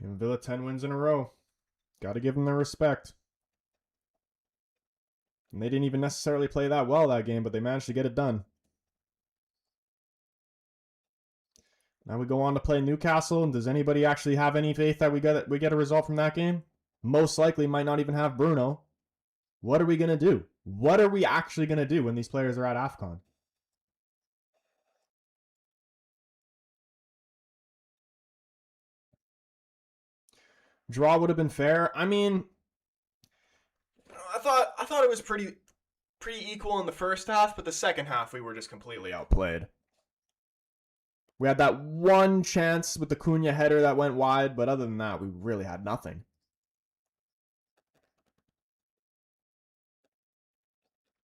And Villa 10 wins in a row. Got to give them their respect. And they didn't even necessarily play that well that game, but they managed to get it done. Now we go on to play Newcastle, and does anybody actually have any faith that we get a result from that game? Most likely might not even have Bruno. What are we going to do? What are we actually going to do when these players are at AFCON? Draw would have been fair. I mean, I thought it was pretty equal in the first half, but the second half we were just completely outplayed. We had that one chance with the Cunha header that went wide, but other than that, we really had nothing.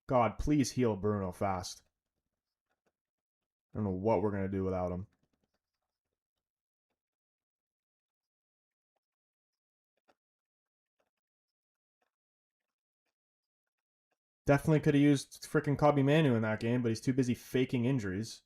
God, please heal Bruno fast. I don't know what we're going to do without him. Definitely could have used freaking Kobbie Manu in that game, but he's too busy faking injuries.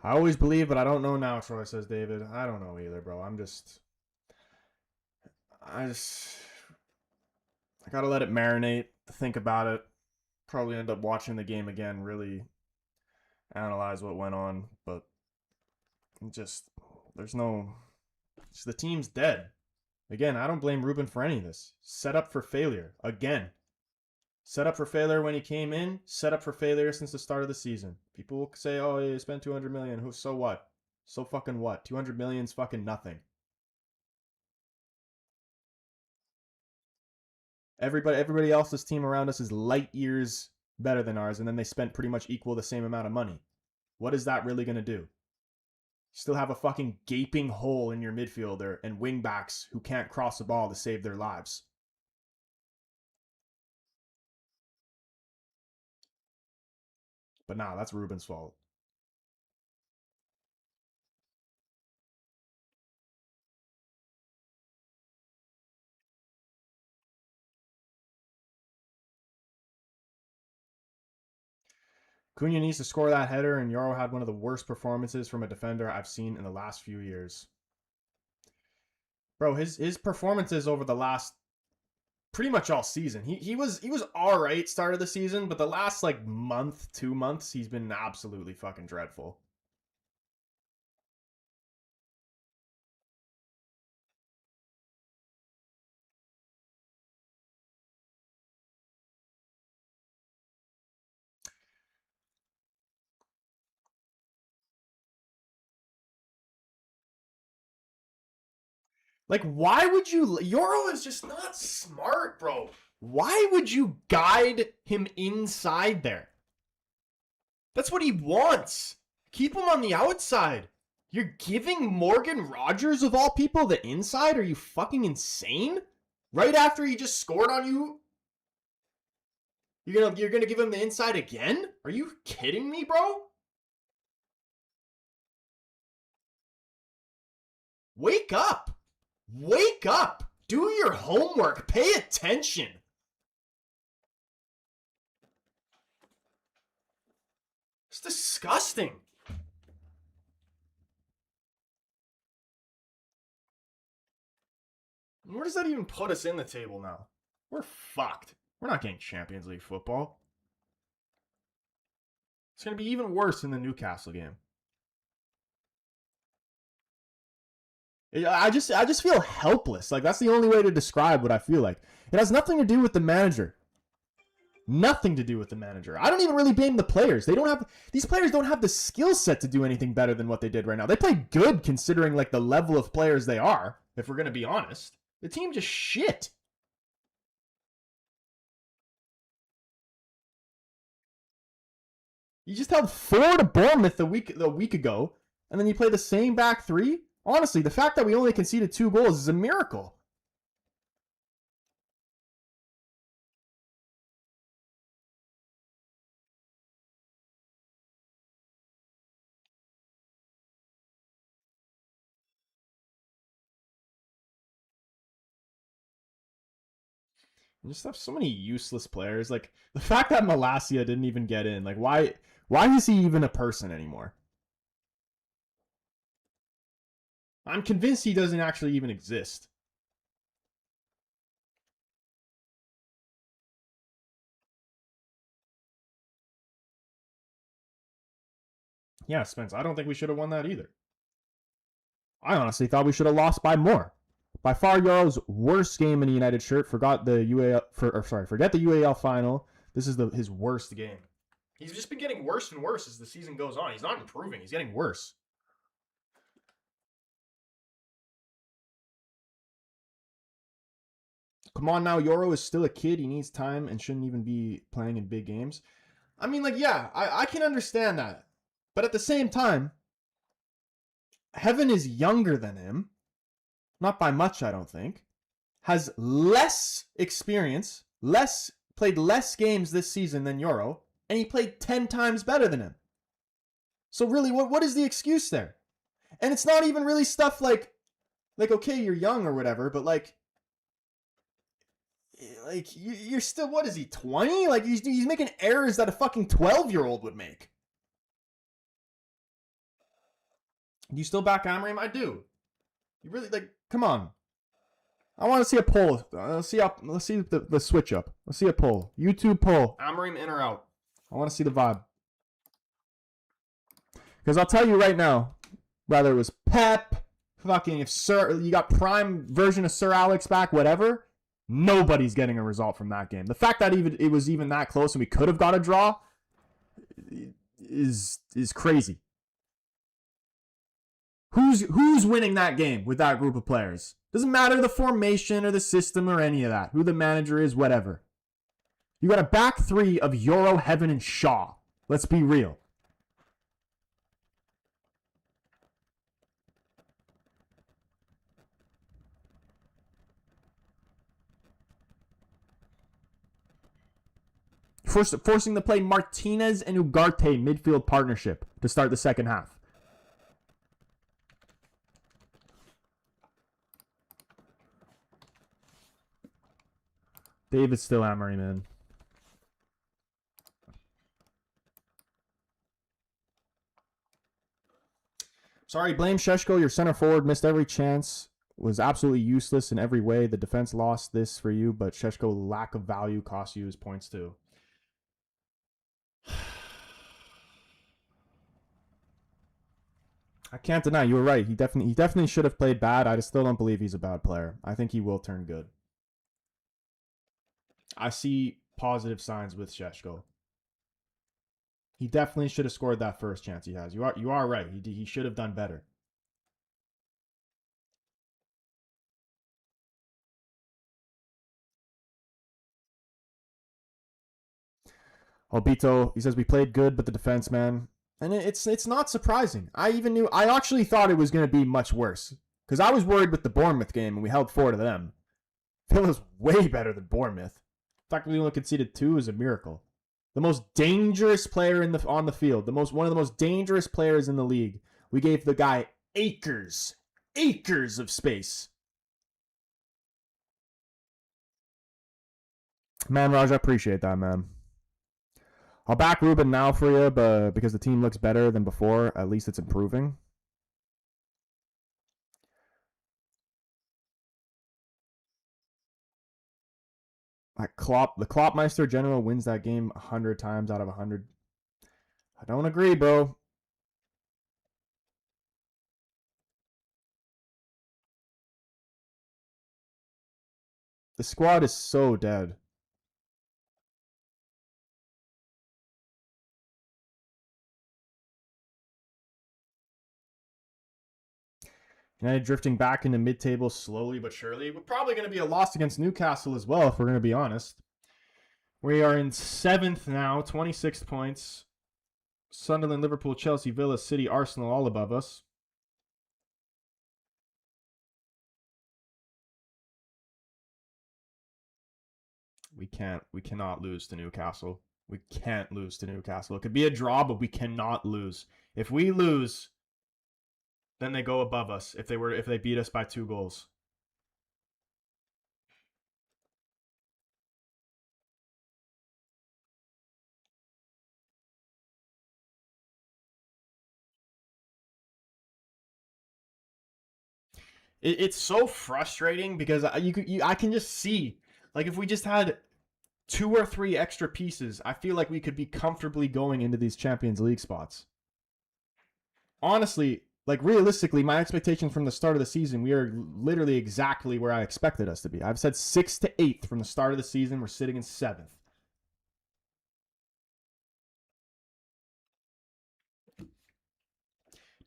I always believe, but I don't know now, Troy, says David. I don't know either, bro. I gotta let it marinate, think about it. Probably end up watching the game again, really analyze what went on, but just the team's dead. Again, I don't blame Ruben for any of this. Set up for failure. Again. Set up for failure when he came in. Set up for failure since the start of the season. People will say, oh, he spent 200 million. Who? So what? So fucking what? 200 million's fucking nothing. Everybody else's team around us is light years better than ours, and then they spent pretty much equal the same amount of money. What is that really going to do? Still have a fucking gaping hole in your midfielder and wingbacks who can't cross the ball to save their lives. But nah, that's Ruben's fault. Cunha needs to score that header, and Euro had one of the worst performances from a defender I've seen in the last few years. Bro, his performances over the last pretty much all season. He was alright start of the season, but the last like month, 2 months, he's been absolutely fucking dreadful. Like, why would you... Euro is just not smart, bro. Why would you guide him inside there? That's what he wants. Keep him on the outside. You're giving Morgan Rogers, of all people, the inside? Are you fucking insane? Right after he just scored on you? You're gonna give him the inside again? Are you kidding me, bro? Wake up. Wake up! Do your homework! Pay attention! It's disgusting. Where does that even put us in the table now? We're fucked. We're not getting Champions League football. It's going to be even worse in the Newcastle game. I just feel helpless. Like, that's the only way to describe what I feel like. It has nothing to do with the manager. Nothing to do with the manager. I don't even really blame the players. These players don't have the skill set to do anything better than what they did right now. They play good considering like the level of players they are, if we're going to be honest. The team just shit. You just held 4 to Bournemouth a week ago, and then you play the same back three? Honestly, the fact that we only conceded 2 goals is a miracle. You just have so many useless players. Like the fact that Malacia didn't even get in. Like why is he even a person anymore? I'm convinced he doesn't actually even exist. Yeah, Spence, I don't think we should have won that either. I honestly thought we should have lost by more. By far, Euro's worst game in a United shirt. Forget the UAL final. This is his worst game. He's just been getting worse and worse as the season goes on. He's not improving. He's getting worse. Come on now, Euro is still a kid. He needs time and shouldn't even be playing in big games. I mean, like, yeah, I can understand that. But at the same time, Heaven is younger than him. Not by much, I don't think. Has less experience, played less games this season than Euro, and he played 10 times better than him. So really, what is the excuse there? And it's not even really stuff like okay, you're young or whatever, but like you're still, what is he, 20? Like he's making errors that a fucking 12-year-old would make. Do you still back Amorim? I do. You really, like, come on. I want to see a poll. Let's see the switch up. Let's see a poll. YouTube poll. Amorim in or out? I want to see the vibe. Because I'll tell you right now, whether it was Pep, fucking if you got prime version of Sir Alex back, whatever, nobody's getting a result from that game. The fact that even it was even that close and we could have got a draw is crazy. Who's winning that game with that group of players? Doesn't matter the formation or the system or any of that. Who the manager is, whatever. You got a back three of Euro, Heaven, and Shaw. Let's be real. Forcing to play Martinez and Ugarte midfield partnership to start the second half. David's still Amorim, man. Sorry, blame Sheshko. Your center forward missed every chance. Was absolutely useless in every way. The defense lost this for you, but Sheshko lack of value cost you his points too. I can't deny you were right. He definitely should have played bad. I still don't believe he's a bad player. I think he will turn good. I see positive signs with Sheshko. He definitely should have scored that first chance he has. You are right. He should have done better. Obito, he says we played good, but the defense, man, and it's not surprising. I actually thought it was going to be much worse because I was worried with the Bournemouth game and we held 4 to them. Villa's way better than Bournemouth. The fact that we only conceded 2 is a miracle. The most dangerous player on the field, one of the most dangerous players in the league. We gave the guy acres of space. Man, Raj, I appreciate that, man. I'll back Ruben now for you, but because the team looks better than before, at least it's improving. Like the Kloppmeister general wins that game 100 times out of 100. I don't agree, bro. The squad is so dead. United drifting back into mid-table slowly but surely. We're probably going to be a loss against Newcastle as well, if we're going to be honest. We are in 7th now, 26 points. Sunderland, Liverpool, Chelsea, Villa, City, Arsenal all above us. We cannot lose to Newcastle. We can't lose to Newcastle. It could be a draw, but we cannot lose. If we lose, then they go above us if they beat us by 2 goals. It's so frustrating because I can just see, like, if we just had 2 or 3 extra pieces, I feel like we could be comfortably going into these Champions League spots. Honestly, like, realistically, my expectations from the start of the season, we are literally exactly where I expected us to be. I've said 6th to 8th from the start of the season. We're sitting in 7th.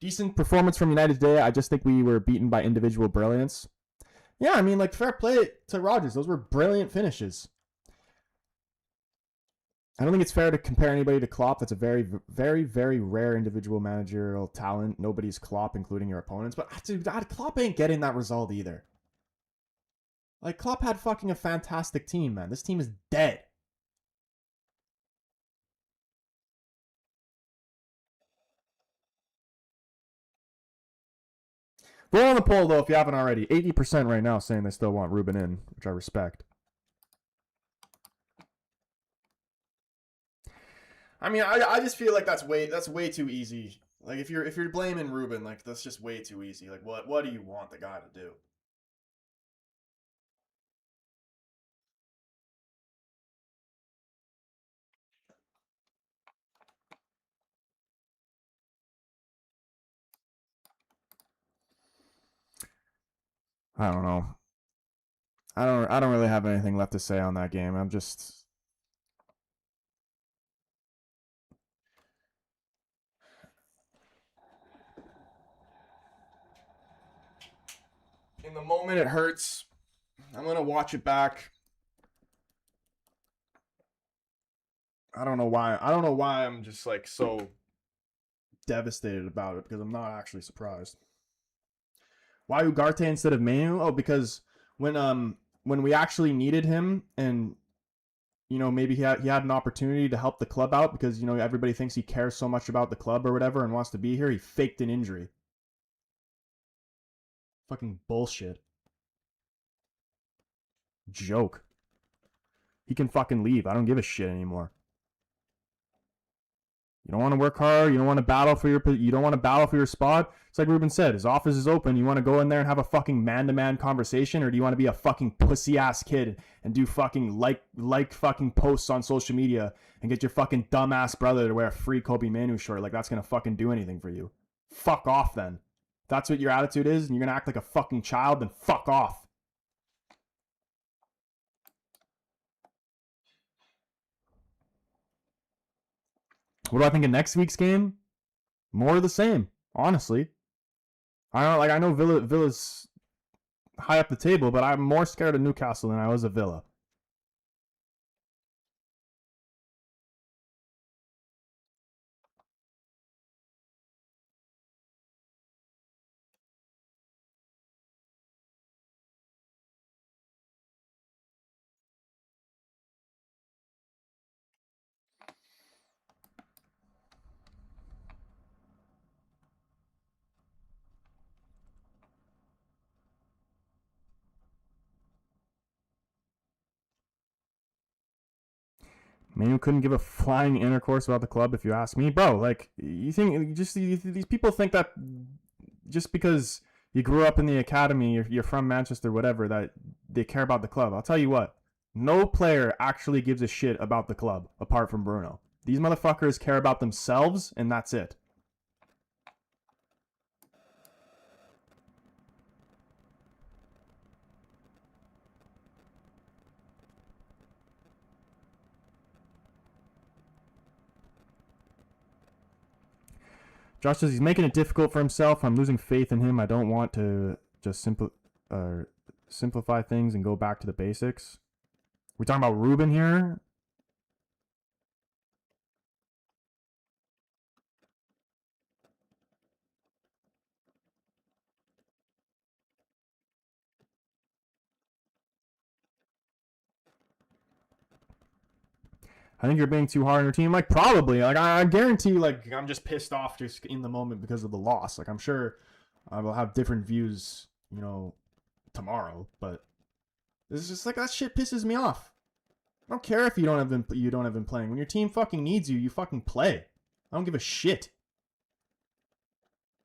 Decent performance from United today. I just think we were beaten by individual brilliance. Yeah, I mean, like, fair play to Rodgers. Those were brilliant finishes. I don't think it's fair to compare anybody to Klopp. That's a very, very, very rare individual managerial talent. Nobody's Klopp, including your opponents. But, dude, Klopp ain't getting that result either. Like, Klopp had fucking a fantastic team, man. This team is dead. Vote on the poll, though, if you haven't already. 80% right now saying they still want Ruben in, which I respect. I mean, I just feel like that's way too easy. Like, if you're blaming Ruben, like, that's just way too easy. Like, what do you want the guy to do? I don't know. I don't really have anything left to say on that game. I'm just in the moment it hurts. I'm gonna watch it back. I don't know why. I don't know why I'm just like so devastated about it because I'm not actually surprised. Why Ugarte instead of Manu? Oh, because when we actually needed him and maybe he had an opportunity to help the club out because everybody thinks he cares so much about the club or whatever and wants to be here, he faked an injury. Fucking bullshit. Joke. He can fucking leave. I don't give a shit anymore. You don't want to work hard. You don't want to battle for your spot. It's like Ruben said. His office is open. You want to go in there and have a fucking man-to-man conversation, or do you want to be a fucking pussy-ass kid and do fucking like fucking posts on social media and get your fucking dumbass brother to wear a free Kobe Manu shirt? Like, that's gonna fucking do anything for you. Fuck off then. If that's what your attitude is, and you're gonna act like a fucking child, then fuck off. What do I think of next week's game? More of the same, honestly. I know Villa's high up the table, but I'm more scared of Newcastle than I was of Villa. Manu couldn't give a flying intercourse about the club, if you ask me, bro. Like, these people think that just because you grew up in the academy, you're from Manchester, whatever, that they care about the club. I'll tell you what, no player actually gives a shit about the club apart from Bruno. These motherfuckers care about themselves, and that's it. Josh says he's making it difficult for himself. I'm losing faith in him. I don't want to just simplify things and go back to the basics. We're talking about Ruben here. I think you're being too hard on your team. Like, probably. Like, I guarantee you, like, I'm just pissed off just in the moment because of the loss. Like, I'm sure I will have different views, tomorrow. But it's just like, that shit pisses me off. I don't care if you don't have been playing. When your team fucking needs you, you fucking play. I don't give a shit.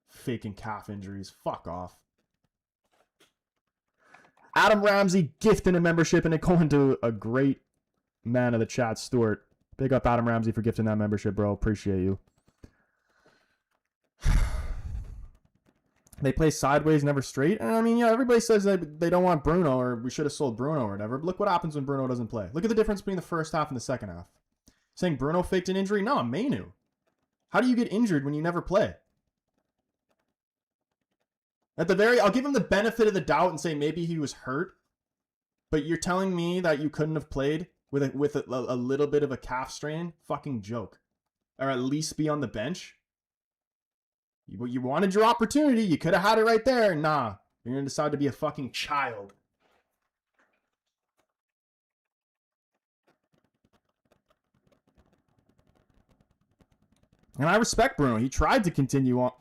Faking calf injuries. Fuck off. Adam Ramsey gifting a membership, and it going to a great man of the chat, Stuart. Big up Adam Ramsey for gifting that membership, bro. Appreciate you. They play sideways, never straight. And I mean, yeah, everybody says that they don't want Bruno or we should have sold Bruno or whatever. But look what happens when Bruno doesn't play. Look at the difference between the first half and the second half. Saying Bruno faked an injury? No, Mainu. How do you get injured when you never play? I'll give him the benefit of the doubt and say maybe he was hurt. But you're telling me that you couldn't have played with a little bit of a calf strain? Fucking joke. Or at least be on the bench? You wanted your opportunity. You could have had it right there. Nah. You're going to decide to be a fucking child. And I respect Bruno. He tried to continue on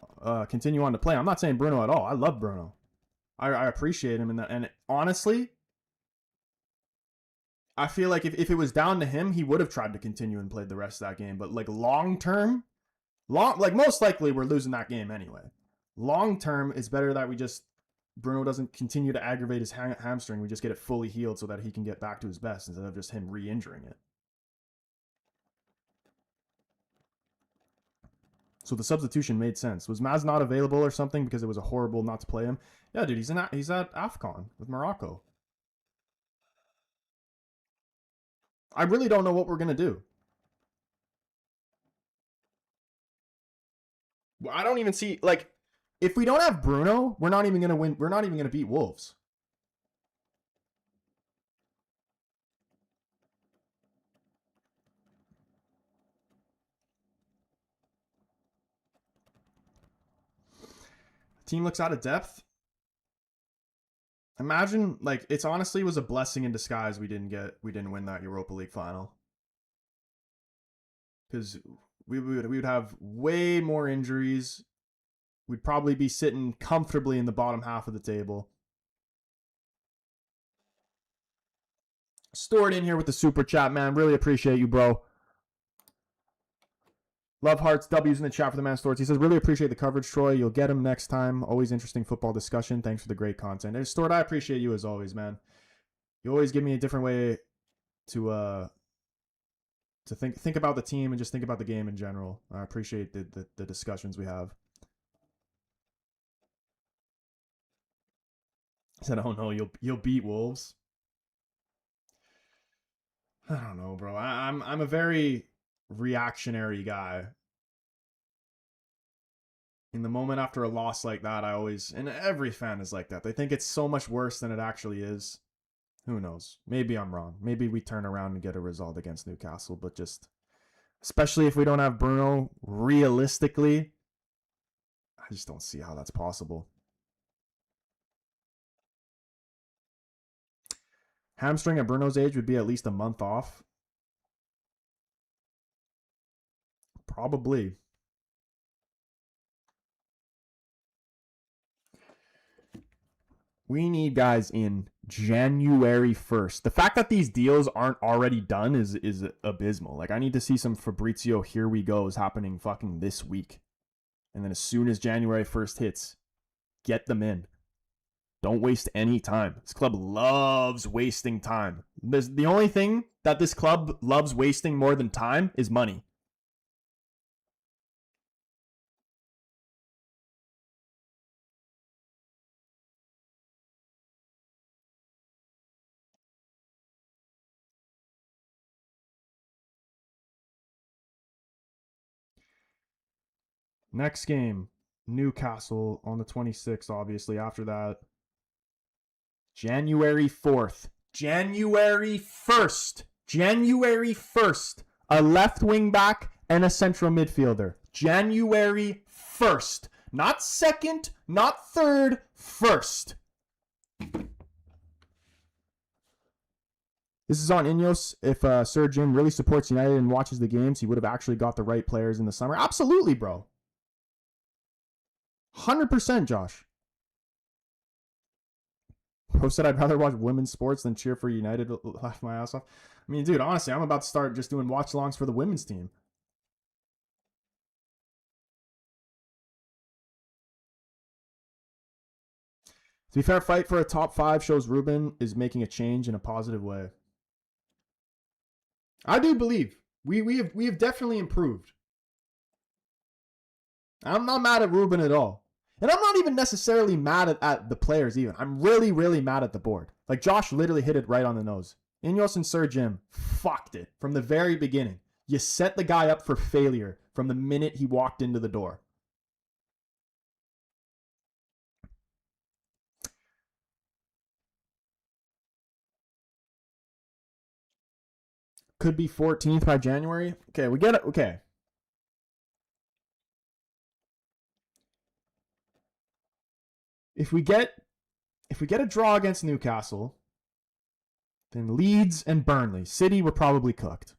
to play. I'm not saying Bruno at all. I love Bruno. I appreciate him. And honestly, I feel like if it was down to him, he would have tried to continue and played the rest of that game. But like long term, like most likely we're losing that game anyway. Long term, it's better that Bruno doesn't continue to aggravate his hamstring. We just get it fully healed so that he can get back to his best instead of just him re-injuring it. So the substitution made sense. Was Maz not available or something because it was a horrible not to play him? Yeah, dude, he's at AFCON with Morocco. I really don't know what we're going to do. I don't even see, like, if we don't have Bruno, we're not even going to win. We're not even going to beat Wolves. Team looks out of depth. Imagine, like, it's honestly was a blessing in disguise we didn't win that Europa League final. Because we would have way more injuries. We'd probably be sitting comfortably in the bottom half of the table. Stored in here with the super chat, man. Really appreciate you, bro. Love hearts, W's in the chat for the man Storts. He says, really appreciate the coverage, Troy. You'll get him next time. Always interesting football discussion. Thanks for the great content. And Stort, I appreciate you as always, man. You always give me a different way to think about the team and just think about the game in general. I appreciate the discussions we have. He said, oh no, you'll beat Wolves. I don't know, bro. I'm a very reactionary guy. In the moment after a loss like that, and every fan is like that. They think it's so much worse than it actually is. Who knows? Maybe I'm wrong. Maybe we turn around and get a result against Newcastle, but just, especially if we don't have Bruno, realistically, I just don't see how that's possible. Hamstring at Bruno's age would be at least a month off. Probably. We need guys in January 1st. The fact that these deals aren't already done is abysmal. Like, I need to see some Fabrizio here we goes happening fucking this week. And then as soon as January 1st hits, get them in. Don't waste any time. This club loves wasting time. The only thing that this club loves wasting more than time is money. Next game, Newcastle on the 26th, obviously. After that, January 4th. January 1st. January 1st. A left wing back and a central midfielder. January 1st. Not second, not third, first. This is on Ineos. If Sir Jim really supports United and watches the games, he would have actually got the right players in the summer. Absolutely, bro. 100%, Josh. Bro said I'd rather watch women's sports than cheer for United. Laugh my ass off. I mean, dude, honestly, I'm about to start just doing watch-alongs for the women's team. be fair, fight for a top 5 shows Ruben is making a change in a positive way. I do believe we have definitely improved. I'm not mad at Ruben at all. And I'm not even necessarily mad at the players even. I'm really, really mad at the board. Like, Josh literally hit it right on the nose. Ineos and Sir Jim fucked it from the very beginning. You set the guy up for failure from the minute he walked into the door. Could be 14th by January. Okay, we get it. Okay. If we get a draw against Newcastle, then Leeds and Burnley. City, we're probably cooked.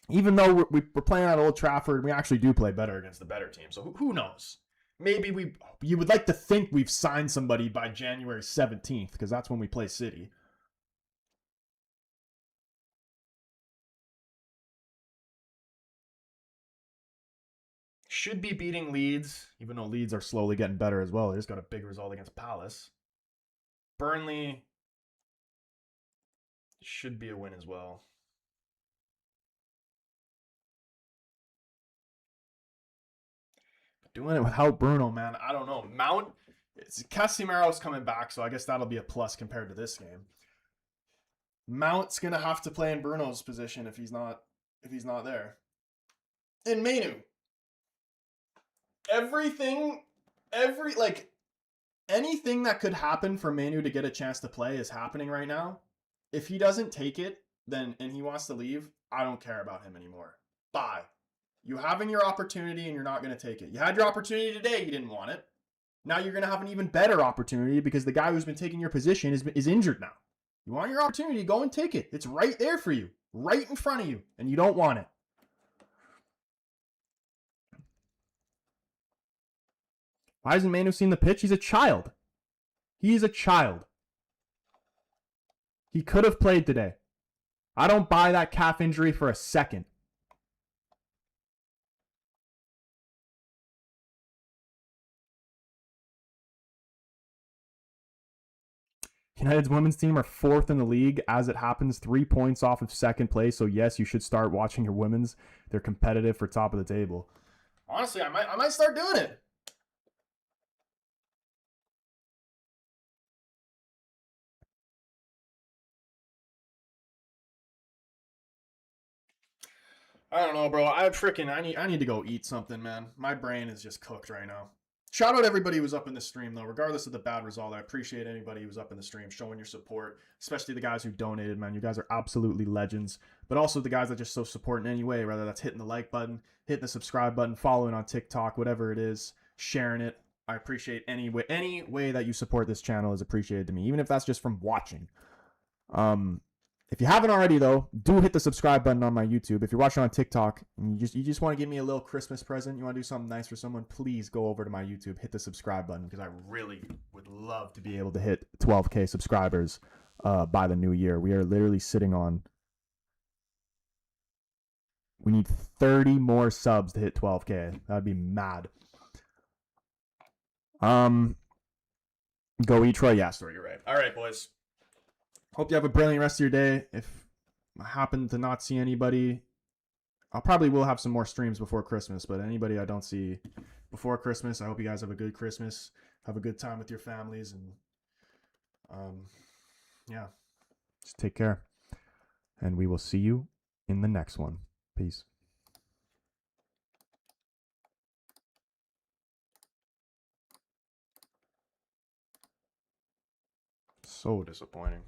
Even though we're playing at Old Trafford, we actually do play better against the better team. So who knows? Maybe you would like to think we've signed somebody by January 17th, because that's when we play City. Should be beating Leeds, even though Leeds are slowly getting better as well. They just got a big result against Palace. Burnley should be a win as well. Doing it without Bruno, man, I don't know. Mount, Casemiro's coming back, so I guess that'll be a plus compared to this game. Mount's gonna have to play in Bruno's position if he's not there. And Manu, anything that could happen for Manu to get a chance to play is happening right now. If he doesn't take it, and he wants to leave, I don't care about him anymore. Bye. You having your opportunity and you're not going to take it. You had your opportunity today, you didn't want it. Now you're going to have an even better opportunity because the guy who's been taking your position is injured now. You want your opportunity, go and take it. It's right there for you, right in front of you, and you don't want it. Why hasn't Manu seen the pitch? He's a child. He's a child. He could have played today. I don't buy that calf injury for a second. United's women's team are 4th in the league. As it happens, 3 points off of second place. So yes, you should start watching your women's. They're competitive for top of the table. Honestly, I might start doing it. I don't know, bro. I need to go eat something, man. My brain is just cooked right now. Shout out everybody who's up in the stream, though. Regardless of the bad result, I appreciate anybody who's up in the stream showing your support, especially the guys who donated, man. You guys are absolutely legends. But also the guys that just so support in any way, whether that's hitting the like button, hitting the subscribe button, following on TikTok, whatever it is, sharing it. I appreciate any way that you support this channel is appreciated to me, even if that's just from watching. If you haven't already, though, do hit the subscribe button on my YouTube. If you're watching on TikTok and you just want to give me a little Christmas present, you want to do something nice for someone, please go over to my YouTube, hit the subscribe button, because I really would love to be able to hit 12K subscribers by the new year. We are literally sitting on... We need 30 more subs to hit 12K. That'd be mad. Go eat Troy. Yeah, sorry, you're right. All right, boys. Hope you have a brilliant rest of your day. If I happen to not see anybody, I'll probably will have some more streams before Christmas, but anybody I don't see before Christmas, I hope you guys have a good Christmas. Have a good time with your families, and yeah, just take care. And we will see you in the next one. Peace. So disappointing.